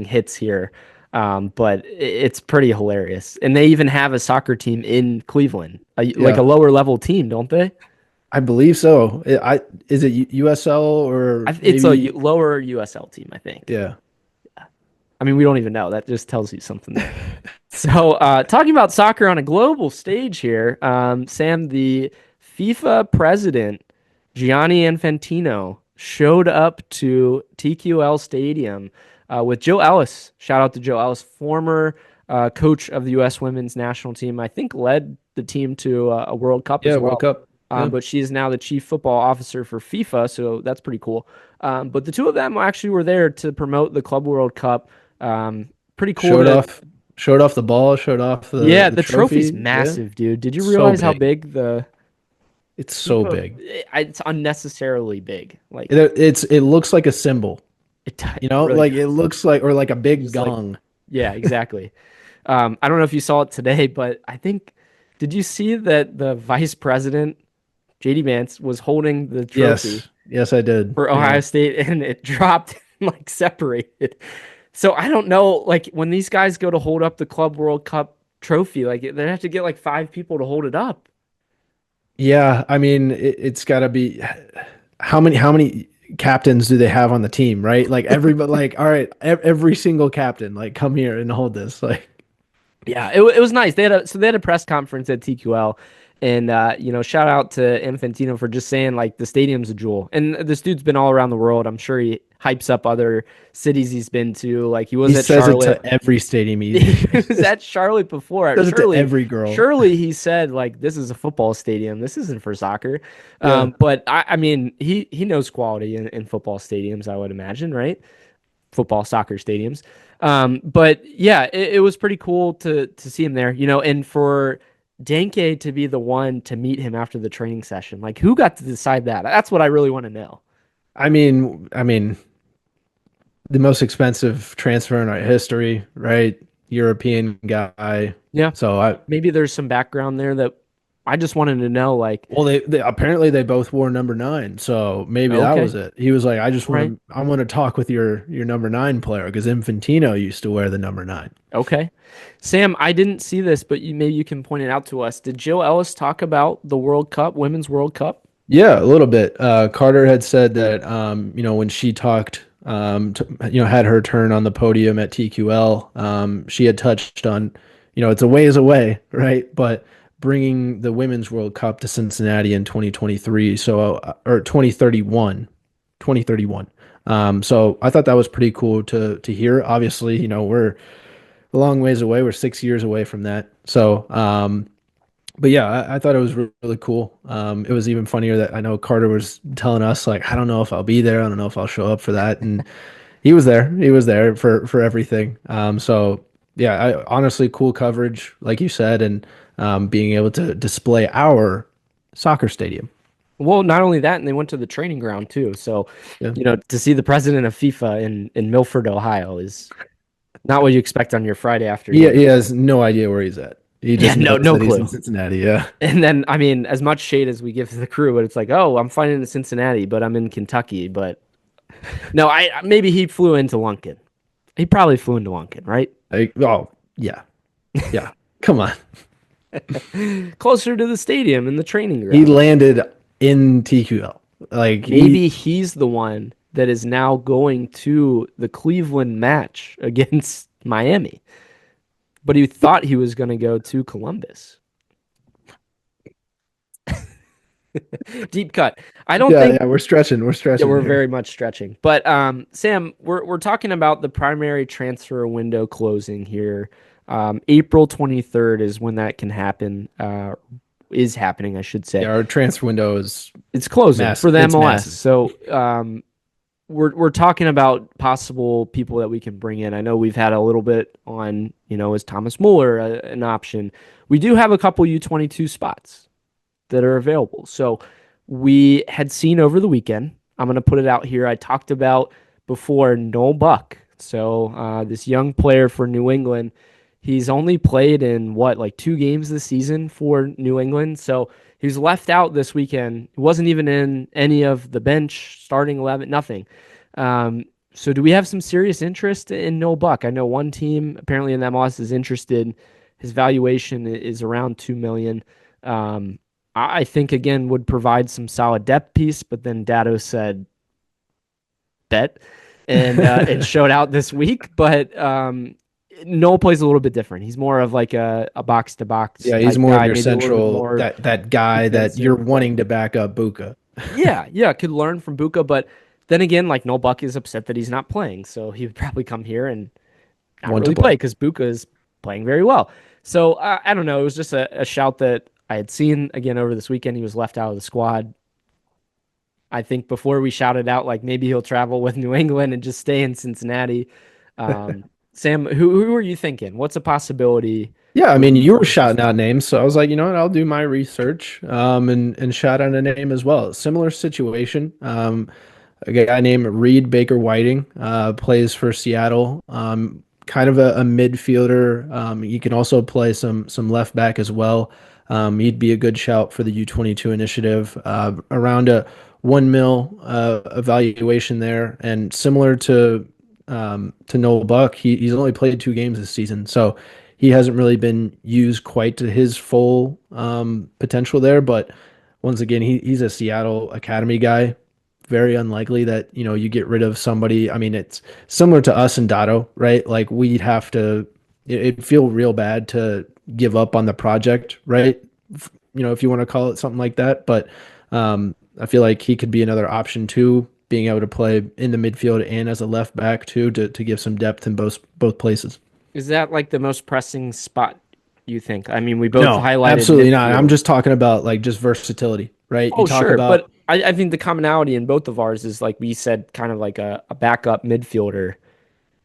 hits here. But it's pretty hilarious. And they even have a soccer team in Cleveland, like a lower level team, don't they? I believe so. Is it USL or It's a maybe- lower USL team, I think. yeah. I mean, we don't even know. That just tells you something there. So, talking about soccer on a global stage here, Sam, the FIFA president, Gianni Infantino, showed up to TQL Stadium with Joe Ellis. Shout out to Joe Ellis, former coach of the U.S. women's national team. I think led the team to a World Cup as well. World Cup. Yeah. But she is now the chief football officer for FIFA, so that's pretty cool. But the two of them actually were there to promote the Club World Cup. Pretty cool. Showed off the ball, showed off Yeah, the the trophy's trophy. massive, dude. Did you So realize how big. big the It's so FIFA? big. It's unnecessarily big. Like It looks like a symbol. it really Like does. it looks like, or like a big Just like gong. yeah, exactly. I don't know if you saw it today, but I think did you see that the vice president JD Vance was holding the trophy Yes, I did. for Ohio State and it dropped and like separated. So I don't know, like when these guys go to hold up the Club World Cup trophy, like they have to get like 5 people to hold it up. Yeah, I mean, it's got to be how many captains do they have on the team, right? Like everybody, like all right, every single captain, like come here and hold this, like. Yeah, it was nice. They had a press conference at TQL, and shout out to Infantino for just saying like the stadium's a jewel. And this dude's been all around the world. I'm sure he hypes up other cities he's been to. Like he was He at says Charlotte. it to every stadium He was at Charlotte before. Says it to every girl. Surely he said like this is a football stadium. This isn't for soccer. Yeah. But I mean he knows quality in football stadiums. I would imagine, right? Football soccer stadiums. But yeah, it was pretty cool to see him there, and for Danke to be the one to meet him after the training session. Like who got to decide that? That's what I really want to know. I mean, the most expensive transfer in our history, right? European guy. Yeah. So maybe there's some background there that I just wanted to know. Like, well, they apparently they both wore number 9, so maybe that Okay. was it. He was like, I just want Right. to, I want to talk with your number 9 player because Infantino used to wear the number 9. Okay. Sam, I didn't see this, but maybe you can point it out to us. Did Jill Ellis talk about the World Cup, Women's World Cup? Yeah, a little bit. Carter had said that, when she talked, had her turn on the podium at TQL, she had touched on, it's a ways away, right? But bringing the Women's World Cup to Cincinnati in 2023, or 2031, 2031. So I thought that was pretty cool to hear. Obviously, we're a long ways away. We're 6 years away from that. So, but yeah, I thought it was really cool. It was even funnier that I know Carter was telling us like, I don't know if I'll be there. I don't know if I'll show up for that. And he was there. He was there for everything. So yeah, honestly, cool coverage, like you said, and being able to display our soccer stadium. Well, not only that, and they went to the training ground too. So, Yeah. to see the president of FIFA in Milford, Ohio is not what you expect on your Friday afternoon. He has no idea where he's at. He just knows no that he's clue. in Cincinnati. Yeah. And then, I mean, as much shade as we give to the crew, but it's like, oh, I'm flying into Cincinnati, but I'm in Kentucky. But no, maybe he flew into Lunkin. He probably flew into Lunkin, right? Yeah. Yeah. Come on. Closer to the stadium and the training ground. He landed in TQL. Like maybe he's the one that is now going to the Cleveland match against Miami. But he thought he was going to go to Columbus. Deep cut. I don't think. Yeah, we're stretching. We're stretching. Yeah, we're here. very much stretching. But Sam, we're talking about the primary transfer window closing here. April 23rd is when that can happen. Is happening, I should say. Yeah, our transfer window it's closing massive. for the It's MLS. massive. So we're talking about possible people that we can bring in. I know we've had a little bit on, is Thomas Muller an option? We do have a couple U22 spots that are available. So we had seen over the weekend, I'm going to put it out here. I talked about before Noel Buck. So this young player for New England, he's only played in 2 games this season for New England. So he was left out this weekend. He wasn't even in any of the bench, starting 11, nothing. So do we have some serious interest in Noel Buck? I know one team apparently in MLS is interested. His valuation is around $2 million. I think, again, would provide some solid depth piece, but then Dado said, bet, and it showed out this week. But Noel plays a little bit different. He's more of like a box-to-box. Yeah, he's more guy, of your maybe a little bit central, more that guy that you're wanting to back up Buka. yeah, could learn from Buka. But then again, like Noel Buck is upset that he's not playing, so he would probably come here and not Want to really play because Buka is playing very well. So I don't know. It was just a shout that I had seen again over this weekend. He was left out of the squad. I think before we shouted out like maybe he'll travel with New England and just stay in Cincinnati. Sam, who are you thinking? What's a possibility? Yeah, I for mean, you were for this shouting one? out names, so I was like, you know what, I'll do my research, and shout out a name as well. Similar situation. A guy named Reed Baker Whiting, plays for Seattle. Kind of a midfielder. He can also play some left back as well. He'd be a good shout for the U22 initiative. Around a 1 mil evaluation there, and similar to Noel Buck, he's only played 2 games this season, so he hasn't really been used quite to his full potential there. But once again, he's a Seattle Academy guy. Very unlikely that you get rid of somebody. I mean, it's similar to us and Dado, right? Like we'd have to. It'd feel real bad to give up on the project, right? If you want to call it something like that. But I feel like he could be another option too, being able to play in the midfield and as a left back too, to give some depth in both places. Is that like the most pressing spot you think? I mean, we both No, highlighted absolutely not. I'm midfield. just talking about like just versatility, right? You Oh, talk sure. about But I think the commonality in both of ours is like we said, kind of like a backup midfielder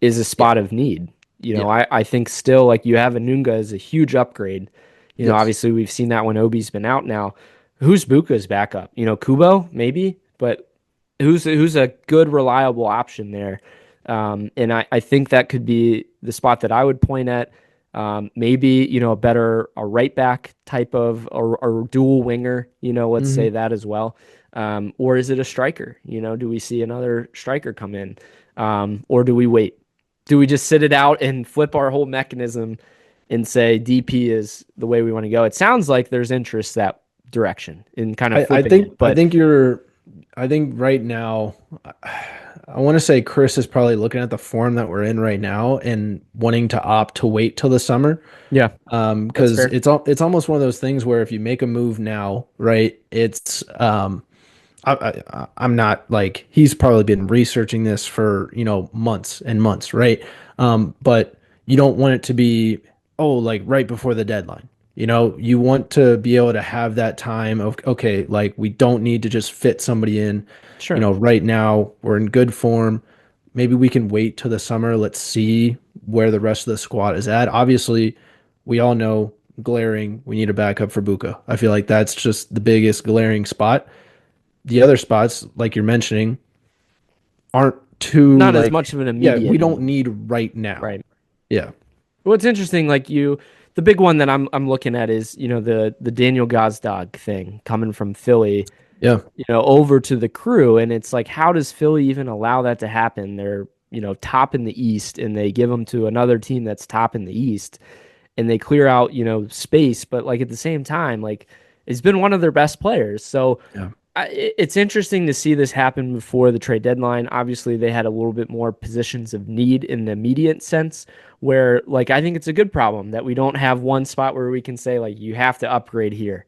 is a yeah, spot of need. yeah, I think still like you have Anunga is a huge upgrade. yes, Obviously we've seen that when Obi's been out now. Who's Buka's backup? Kubo maybe, but who's a good reliable option there? And I think that could be the spot that I would point at. Maybe a right back type of or dual winger. Let's hmm say that as well. Or is it a striker? Do we see another striker come in? Or do we wait? Do we just sit it out and flip our whole mechanism and say DP is the way we want to go? It sounds like there's interest that direction in kind of I flipping think it, I but think you're I think right now I want to say Chris is probably looking at the form that we're in right now and wanting to opt to wait till the summer. yeah, that's Because fair. it's almost one of those things where if you make a move now, right, it's I'm not like he's probably been researching this for months and months, right? But you don't want it to be like right before the deadline. You want to be able to have that time of okay, like we don't need to just fit somebody in. Sure. Right now we're in good form. Maybe we can wait till the summer. Let's see where the rest of the squad is at. Obviously, we all know glaring we need a backup for Buka. I feel like that's just the biggest glaring spot. The other spots, like you're mentioning, aren't too Not as like, much of an yeah, we immediate don't need, need right now. right? Yeah. Well, it's interesting. Like the big one that I'm looking at is the Daniel Gazdag thing coming from Philly, Yeah. over to the Crew, and it's like, how does Philly even allow that to happen? They're top in the East, and they give them to another team that's top in the East, and they clear out space, but like at the same time, like it's been one of their best players, so. Yeah. It's interesting to see this happen before the trade deadline. Obviously, they had a little bit more positions of need in the immediate sense, where like I think it's a good problem that we don't have one spot where we can say like you have to upgrade here.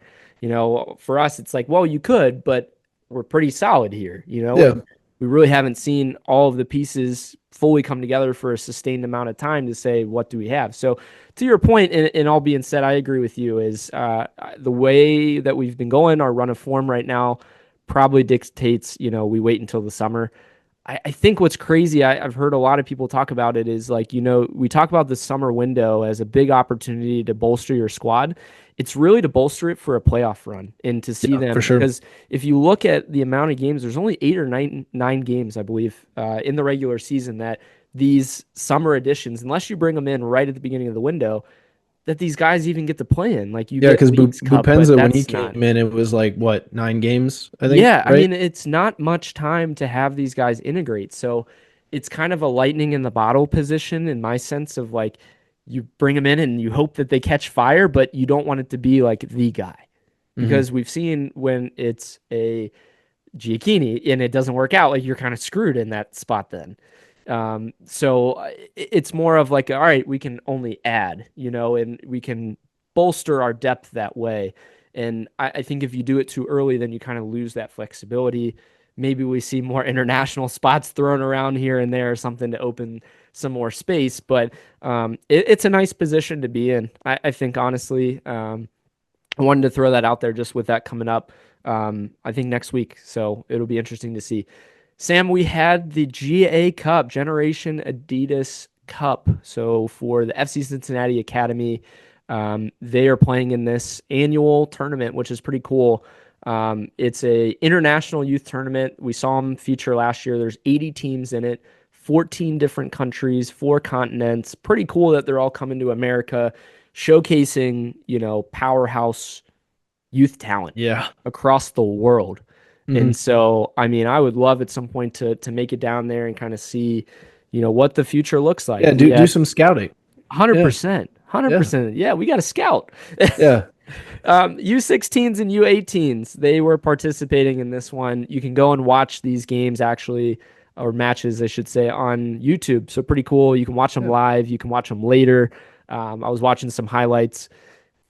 For us, it's like, well, you could, but we're pretty solid here, Yeah. and we really haven't seen all of the pieces fully come together for a sustained amount of time to say what do we have. So to your point, and all being said, I agree with you. Is the way that we've been going, our run of form right now probably dictates, we wait until the summer. I think what's crazy, I've heard a lot of people talk about it is like, we talk about the summer window as a big opportunity to bolster your squad. It's really to bolster it for a playoff run and to see Yeah, them for sure. because if you look at the amount of games, there's only 8 or 9 games, I believe, in the regular season that these summer editions, unless you bring them in right at the beginning of the window, that these guys even get to play in. Like you Yeah, get because Leagues Cup, but Bupenza when he that's not. came in, it was like what, 9 games, I think, Yeah, I right? mean, it's not much time to have these guys integrate. So it's kind of a lightning in the bottle position in my sense of like you bring them in and you hope that they catch fire, but you don't want it to be like the guy. hmm Because we've seen when it's a Giacchini and it doesn't work out, like you're kind of screwed in that spot then. So it's more of like, all right, we can only add, and we can bolster our depth that way. And I think if you do it too early, then you kind of lose that flexibility. Maybe we see more international spots thrown around here and there, or something to open some more space. But it's a nice position to be in. I think, honestly, I wanted to throw that out there just with that coming up, I think next week. So it'll be interesting to see. Sam, we had the GA Cup, Generation Adidas Cup. So for the FC Cincinnati Academy, they are playing in this annual tournament, which is pretty cool. It's a international youth tournament. We saw them feature last year. There's 80 teams in it, 14 different countries, 4 continents. Pretty cool that they're all coming to America, showcasing, powerhouse youth talent across the world. And so, I mean, I would love at some point to make it down there and kind of see, what the future looks like. Yeah, do some scouting. 100%. 100%. Yeah, we got a scout. Yeah. U16s and U18s, they were participating in this one. You can go and watch these games actually, or matches, I should say, on YouTube. So pretty cool. You can watch them live. You can watch them later. I was watching some highlights.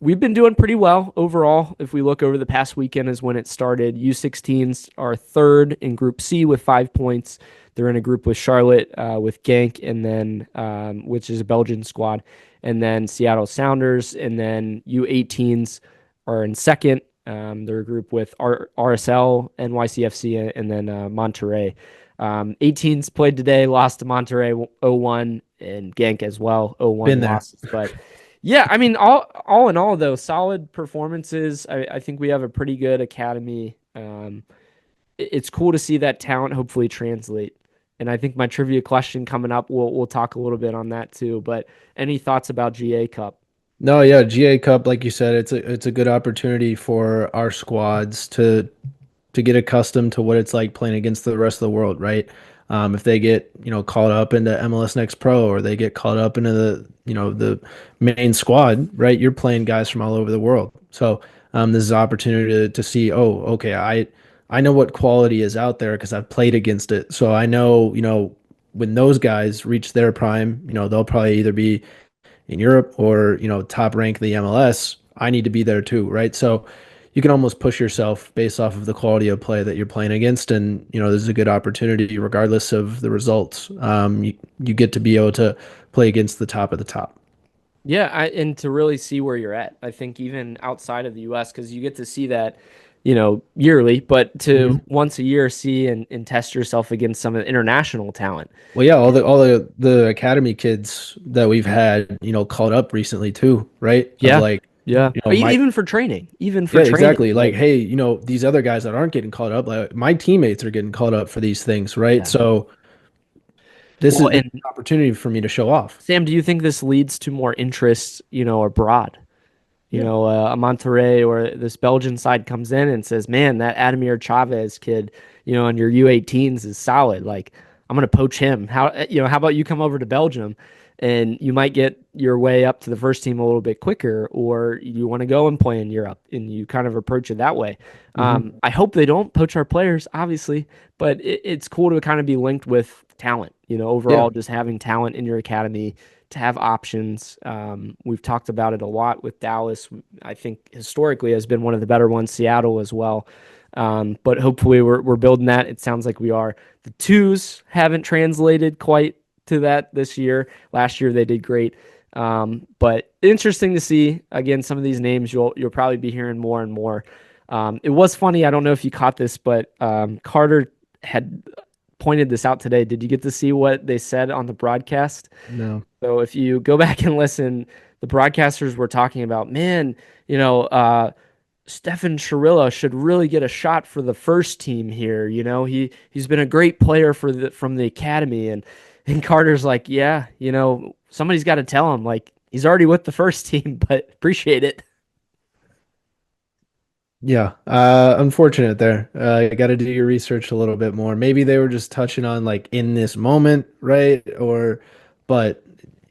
We've been doing pretty well overall. If we look over the past weekend is when it started. U16s are third in Group C with 5 points. They're in a group with Charlotte, with Genk, and then which is a Belgian squad, and then Seattle Sounders, and then U18s are in second. They're a group with RSL, NYCFC, and then Monterrey. 18s played today, lost to Monterrey 0-1, and Genk as well 0-1 losses. But yeah, I mean, all in all, though, solid performances. I think we have a pretty good academy. It's cool to see that talent hopefully translate. And I think my trivia question coming up, we'll talk a little bit on that too. But any thoughts about GA Cup? No, yeah, GA Cup, like you said, it's a good opportunity for our squads to get accustomed to what it's like playing against the rest of the world, right? If they get called up into MLS Next Pro, or they get called up into the main squad, right? You're playing guys from all over the world, so this is an opportunity to see. Oh, okay, I know what quality is out there because I've played against it, so I know when those guys reach their prime, they'll probably either be in Europe or top rank the MLS. I need to be there too, right? So you can almost push yourself based off of the quality of play that you're playing against. And, this is a good opportunity regardless of the results. You get to be able to play against the top of the top. Yeah, and to really see where you're at. I think even outside of the U.S., because you get to see that, yearly, but to once a year see and test yourself against some of the international talent. Well, yeah, all the academy kids that we've had, called up recently too, right? Yeah. Yeah. Even for training. Exactly. Like, hey, these other guys that aren't getting called up, like my teammates are getting called up for these things, right? Yeah. So this is an opportunity for me to show off. Sam, do you think this leads to more interest, abroad? A Monterrey or this Belgian side comes in and says, man, that Ademir Chavez kid, on your U18s is solid. Like, I'm going to poach him. How about you come over to Belgium? And you might get your way up to the first team a little bit quicker, or you want to go and play in Europe, and you kind of approach it that way. I hope they don't poach our players, obviously, but it's cool to kind of be linked with talent, overall, just having talent in your academy, to have options. We've talked about it a lot with Dallas. I think historically has been one of the better ones, Seattle as well. But hopefully we're building that. It sounds like we are. The twos haven't translated quite to that this year. Last year they did great. But interesting to see, again, some of these names you'll probably be hearing more and more. It was funny, I don't know if you caught this, but Carter had pointed this out today. Did you get to see what they said on the broadcast? No. So if you go back and listen, the broadcasters were talking about, man, Stefan Chirilla should really get a shot for the first team here. He's been a great player from the academy, and Carter's like, yeah, somebody's got to tell him, like, he's already with the first team, but appreciate it. Yeah, unfortunate there. You got to do your research a little bit more. Maybe they were just touching on like in this moment, right? But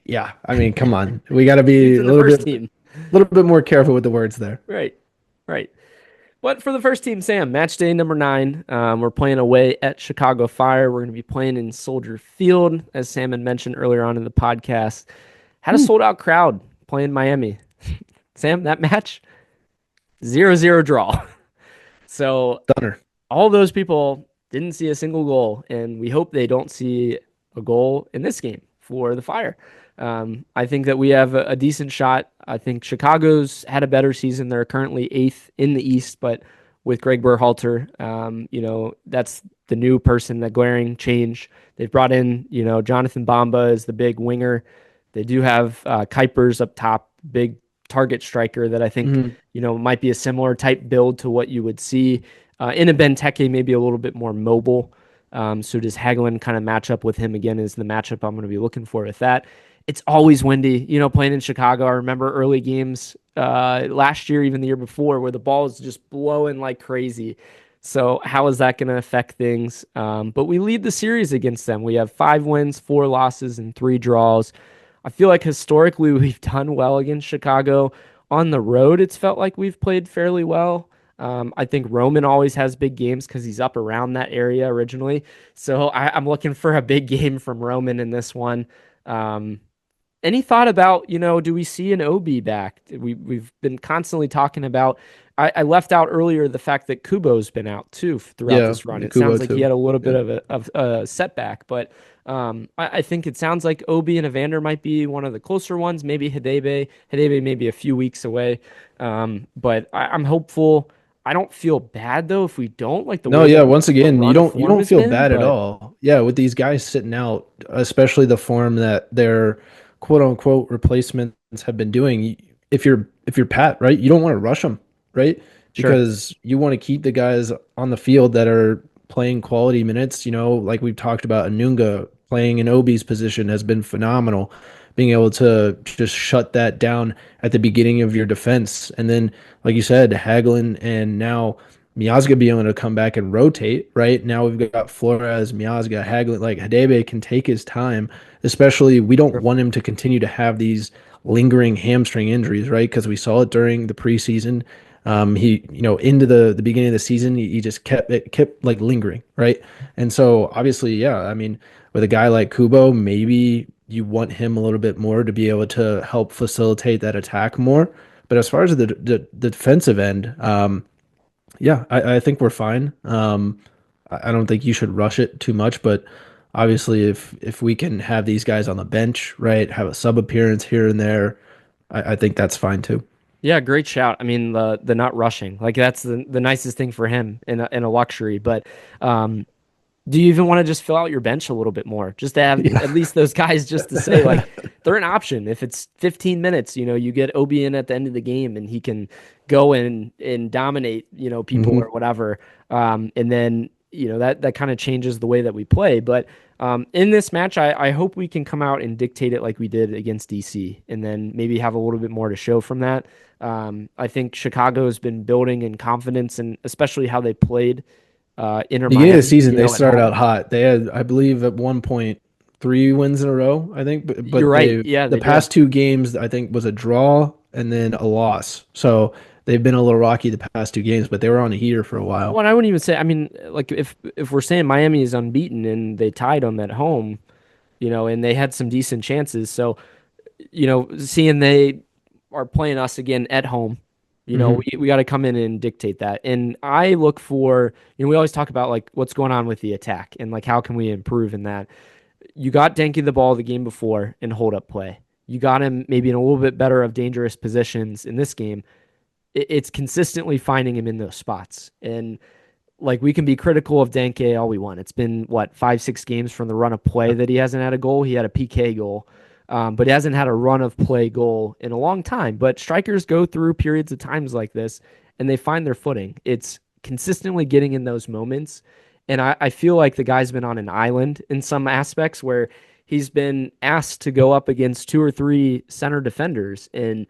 yeah, I mean, come on, we got to be a little bit more careful with the words there. Right. But for the first team, Sam, match day number 9, we're playing away at Chicago Fire. We're going to be playing in Soldier Field, as Sam had mentioned earlier on in the podcast. Had a sold-out crowd playing Miami. Sam, that match, 0-0 draw. So Stunner. All those people didn't see a single goal, and we hope they don't see a goal in this game for the Fire. I think that we have a decent shot. I think Chicago's had a better season. They're currently 8th in the East, but with Greg Berhalter. That's the new person, the glaring change. They've brought in, Jonathan Bamba as the big winger. They do have Kuipers up top, big target striker that I think, might be a similar type build to what you would see in a Benteke, maybe a little bit more mobile. So does Hagelin kind of match up with him again is the matchup I'm going to be looking for with that. It's always windy, playing in Chicago. I remember early games last year, even the year before, where the ball is just blowing like crazy. So how is that going to affect things? But we lead the series against them. We have 5 wins, 4 losses, and 3 draws. I feel like historically we've done well against Chicago. On the road, it's felt like we've played fairly well. I think Roman always has big games because he's up around that area originally. So I'm looking for a big game from Roman in this one. Any thought about, do we see an OB back? We've been constantly talking about. I left out earlier the fact that Kubo's been out too throughout this run. It Kubo sounds like too. he had a little bit of a setback, but I think it sounds like OB and Evander might be one of the closer ones. Maybe Hadebe may be a few weeks away, but I'm hopeful. I don't feel bad though if we don't like the No, way yeah, that once again, run you of don't form has feel been, bad at but all. Yeah, with these guys sitting out, especially the form that their quote unquote replacements have been doing. If you're Pat, right, you don't want to rush them, right? sure. Because you want to keep the guys on the field that are playing quality minutes. Like we've talked about, Anunga playing in Obi's position has been phenomenal. Being able to just shut that down at the beginning of your defense, and then, like you said, Hagelin and now Miazga being able to come back and rotate, right? Now we've got Flores, Miazga, Hagelin, like Hadebe can take his time, especially we don't want him to continue to have these lingering hamstring injuries, right? Because we saw it during the preseason. He, into the beginning of the season, he just kept like lingering, right? And so obviously, yeah, I mean, with a guy like Kubo, maybe you want him a little bit more to be able to help facilitate that attack more. But as far as the defensive end, yeah, I think we're fine. I don't think you should rush it too much, but obviously, if we can have these guys on the bench, right, have a sub appearance here and there, I think that's fine too. Yeah, great shout. I mean, the not rushing, like that's the nicest thing for him in a luxury. But do you even want to just fill out your bench a little bit more, just to have at least those guys just to say like they're an option. If it's 15 minutes, you get Obi in at the end of the game and he can go in and dominate, people or whatever. And then that kind of changes the way that we play. But in this match, I hope we can come out and dictate it like we did against DC, and then maybe have a little bit more to show from that. I think Chicago has been building in confidence, and especially how they played Inter Beginning Miami. of the season, they at started home. out hot. They had, I believe, at one point 3 wins in a row. I think, but You're right. Yeah, the they past did. 2 games, I think, was a draw and then a loss. So they've been a little rocky the past 2 games, but they were on a heater for a while. Well, I wouldn't even say. I mean, like if we're saying Miami is unbeaten and they tied them at home, and they had some decent chances. So, seeing they are playing us again at home, we got to come in and dictate that. And I look for, we always talk about like what's going on with the attack and like how can we improve in that. You got Denke the ball the game before in hold up play. You got him maybe in a little bit better of dangerous positions in this game. It's consistently finding him in those spots. And like we can be critical of Denke all we want. It's been what 5-6 games from the run of play that he hasn't had a goal. He had a PK goal, but he hasn't had a run of play goal in a long time. But strikers go through periods of times like this, and they find their footing. It's consistently getting in those moments, and I feel like the guy's been on an island in some aspects where he's been asked to go up against 2 or 3 center defenders, and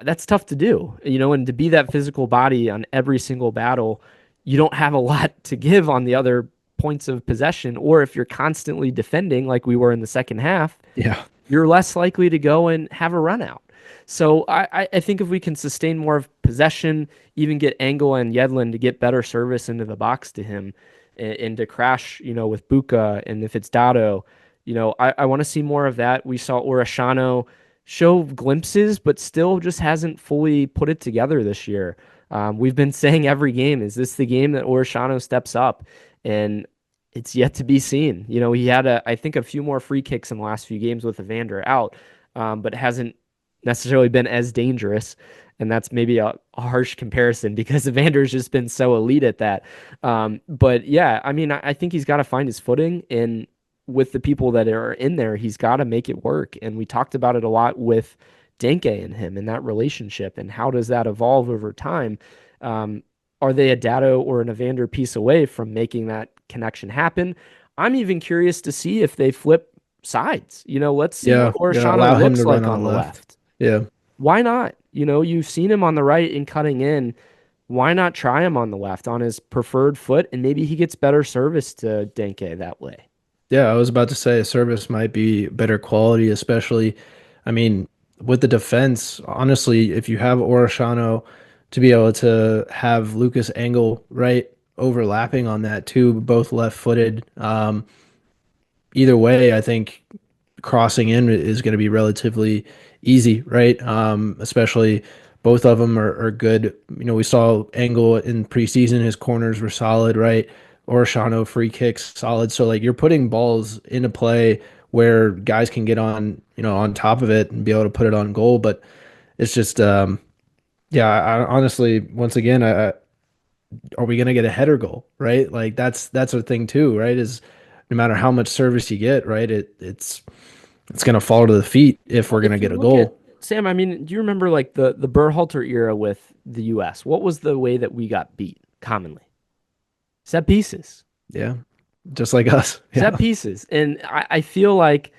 that's tough to do. And to be that physical body on every single battle, you don't have a lot to give on the other points of possession. Or if you're constantly defending like we were in the second half, Yeah. you're less likely to go and have a run out. So I think if we can sustain more of possession, even get Engel and Yedlin to get better service into the box to him and to crash, with Buka, and if it's Dado, I want to see more of that. We saw Orashano show glimpses, but still just hasn't fully put it together this year. We've been saying every game, is this the game that Orashano steps up? And it's yet to be seen. He had I think a few more free kicks in the last few games with Evander out, but hasn't necessarily been as dangerous. And that's maybe a harsh comparison because Evander's just been so elite at that. But yeah, I mean, I think he's got to find his footing, and with the people that are in there, he's got to make it work. And we talked about it a lot with Denke and him and that relationship, and how does that evolve over time? Are they a Dado or an Evander piece away from making that connection happen? I'm even curious to see if they flip sides. Let's see what allow Orishano him looks to like run on the left. left. Yeah. Why not? You've seen him on the right and cutting in. Why not try him on the left on his preferred foot, and maybe he gets better service to Denke that way? Yeah, I was about to say service might be better quality, especially, I mean, with the defense, honestly, if you have Orishano to be able to have Lucas Engel right overlapping on that too, both left-footed. Either way, I think crossing in is going to be relatively easy, right? Especially both of them are good. We saw Engel in preseason, his corners were solid, right? Orishano free kicks solid. So like you're putting balls into play where guys can get on top of it and be able to put it on goal. But it's just, yeah, I honestly, once again, are we going to get a header goal, right? Like that's a thing too, right? Is no matter how much service you get, right? It's going to fall to the feet if we're going to get a goal. Sam, I mean, do you remember like the Berhalter era with the U.S.? What was the way that we got beat commonly? Set pieces. Yeah, just like us. Yeah. Set pieces. And I feel like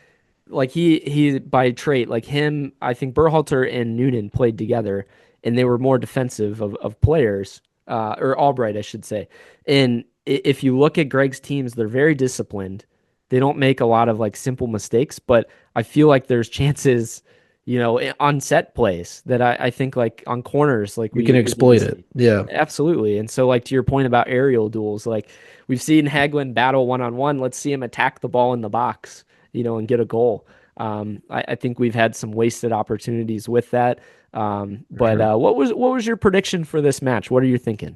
he by trait, like him, I think Berhalter and Noonan played together, and they were more defensive of players, or Albright, I should say. And if you look at Greg's teams, they're very disciplined. They don't make a lot of like simple mistakes, but I feel like there's chances, on set plays that I think like on corners, like we can exploit it. Yeah, absolutely. And so like to your point about aerial duels, like we've seen Hagelin battle one-on-one. Let's see him attack the ball in the box, and get a goal. I think we've had some wasted opportunities with that. But sure. What was your prediction for this match? What are you thinking?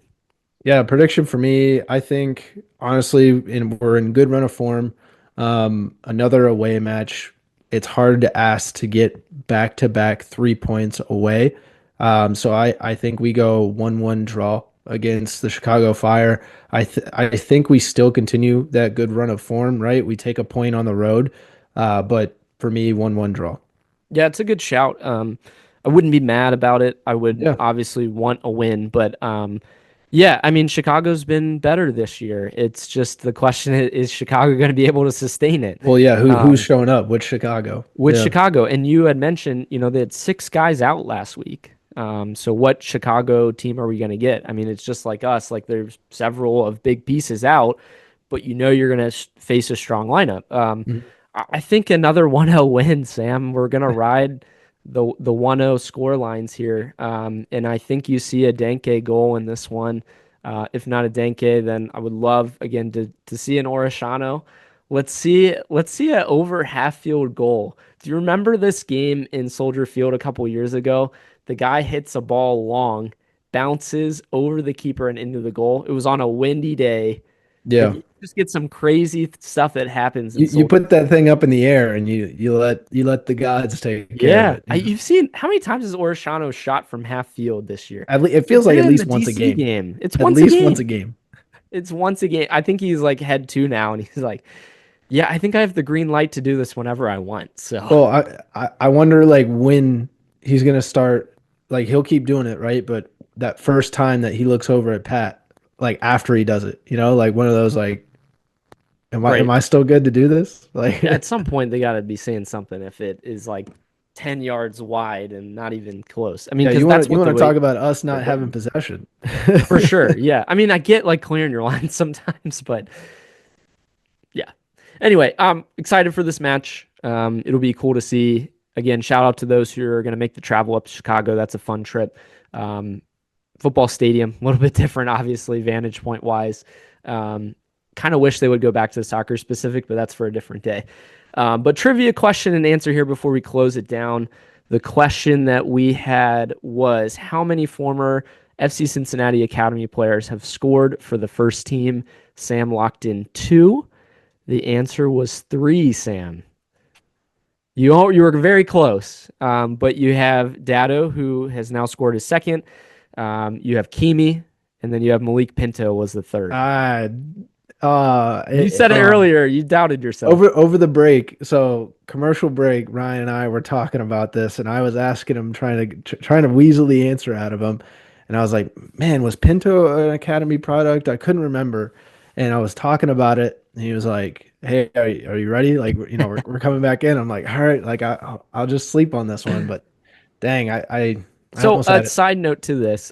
Yeah, prediction for me, I think honestly, we're in good run of form. Another away match. It's hard to ask to get back-to-back 3 points away. So I think we go 1-1 draw against the Chicago Fire. I think we still continue that good run of form, right? We take a point on the road, but for me, 1-1 draw. Yeah, it's a good shout. I wouldn't be mad about it. I would obviously want a win, but yeah, I mean, Chicago's been better this year. It's just the question is Chicago going to be able to sustain it? Well, yeah, who's showing up? Which Chicago? Chicago. And you had mentioned, they had 6 guys out last week. So what Chicago team are we going to get? I mean, it's just like us. Like there's several of big pieces out, but you're going to face a strong lineup. I think another 1-0 win, Sam. We're going to ride the 1-0 score lines here. And I think you see a Denke goal in this one. If not a Denke, then I would love again to see an Orishano. Let's see an over half field goal. Do you remember this game in Soldier Field a couple years ago? The guy hits a ball long, bounces over the keeper and into the goal. It was on a windy day. Yeah. You just get some crazy stuff that happens. You put that thing up in the air and you let the gods take care of it. You've seen how many times has Orishano shot from half field this year? It feels like at least once a game. It's at least once a game. It's once a game. I think he's like head 2 now, and he's like, yeah, I think I have the green light to do this whenever I want. So, well, I wonder like when he's gonna start. Like he'll keep doing it, right? But that first time that he looks over at Pat, like after he does it, like one of those like, am I still good to do this? Like at some point they got to be saying something if it is like 10 yards wide and not even close. I mean, you want to talk about us not having possession for sure. Yeah, I mean, I get like clearing your line sometimes, but yeah. Anyway, I'm excited for this match. It'll be cool to see. Again, shout out to those who are going to make the travel up to Chicago. That's a fun trip. Football stadium, a little bit different, obviously, vantage point wise. Kind of wish they would go back to the soccer specific, but that's for a different day. But trivia question and answer here before we close it down. The question that we had was, how many former FC Cincinnati Academy players have scored for the first team? Sam locked in 2. The answer was 3, Sam. You were very close, but you have Dado, who has now scored his second. You have Kimi, and then you have Malik Pinto was the third. You said it earlier. You doubted yourself. Over the break, so commercial break, Ryan and I were talking about this, and I was asking him, trying to weasel the answer out of him, and I was like, "Man, was Pinto an Academy product? I couldn't remember." And I was talking about it, and he was like, "Hey, are you ready? Like, we're coming back in." I'm like, "All right, like I'll just sleep on this one." But dang, I So almost had a it. side note to this,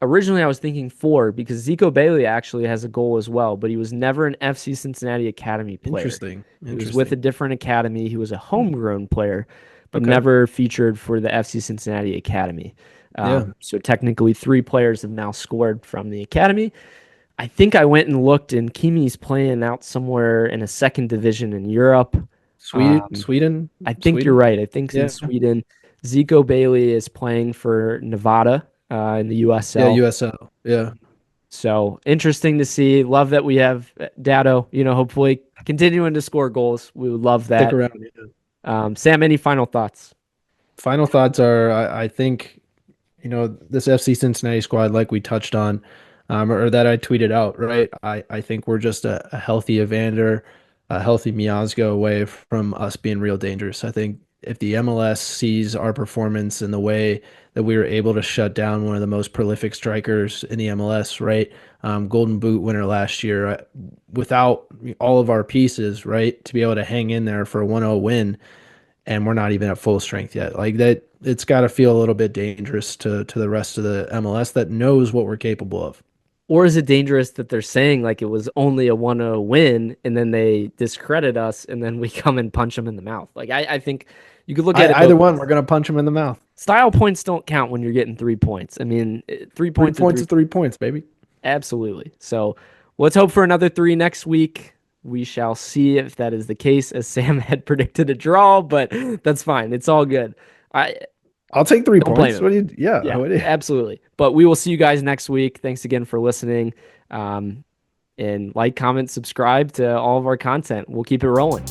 originally I was thinking 4 because Zico Bailey actually has a goal as well, but he was never an FC Cincinnati Academy player. Interesting. He was with a different academy. He was a homegrown player, but Okay. never featured for the FC Cincinnati Academy. So technically 3 players have now scored from the academy. I think I went and looked, and Kimi's playing out somewhere in a second division in Europe. Sweden. I think you're right. I think in Sweden. Zico Bailey is playing for Nevada in the USL. Yeah, USL. Yeah. So interesting to see. Love that we have Dado, hopefully continuing to score goals. We would love that. Stick around. Yeah. Sam, any final thoughts? Final thoughts are, I think, this FC Cincinnati squad, like we touched on, or that I tweeted out, right? I think we're just a healthy Evander, a healthy Miazga away from us being real dangerous. I think if the MLS sees our performance in the way that we were able to shut down one of the most prolific strikers in the MLS, right? Golden Boot winner last year, without all of our pieces, right? To be able to hang in there for a 1-0 win, and we're not even at full strength yet. Like that, it's got to feel a little bit dangerous to the rest of the MLS that knows what we're capable of. Or is it dangerous that they're saying like it was only a 1-0 win and then they discredit us and then we come and punch them in the mouth? Like I think you could look at it either one. We're gonna punch them in the mouth. Style points don't count when you're getting 3 points. I mean, 3 points. 3 points is 3 points, baby. Absolutely. So let's hope for another 3 next week. We shall see if that is the case, as Sam had predicted a draw, but that's fine. It's all good. I'll take 3 points. Yeah, absolutely. But we will see you guys next week. Thanks again for listening. And like, comment, subscribe to all of our content. We'll keep it rolling.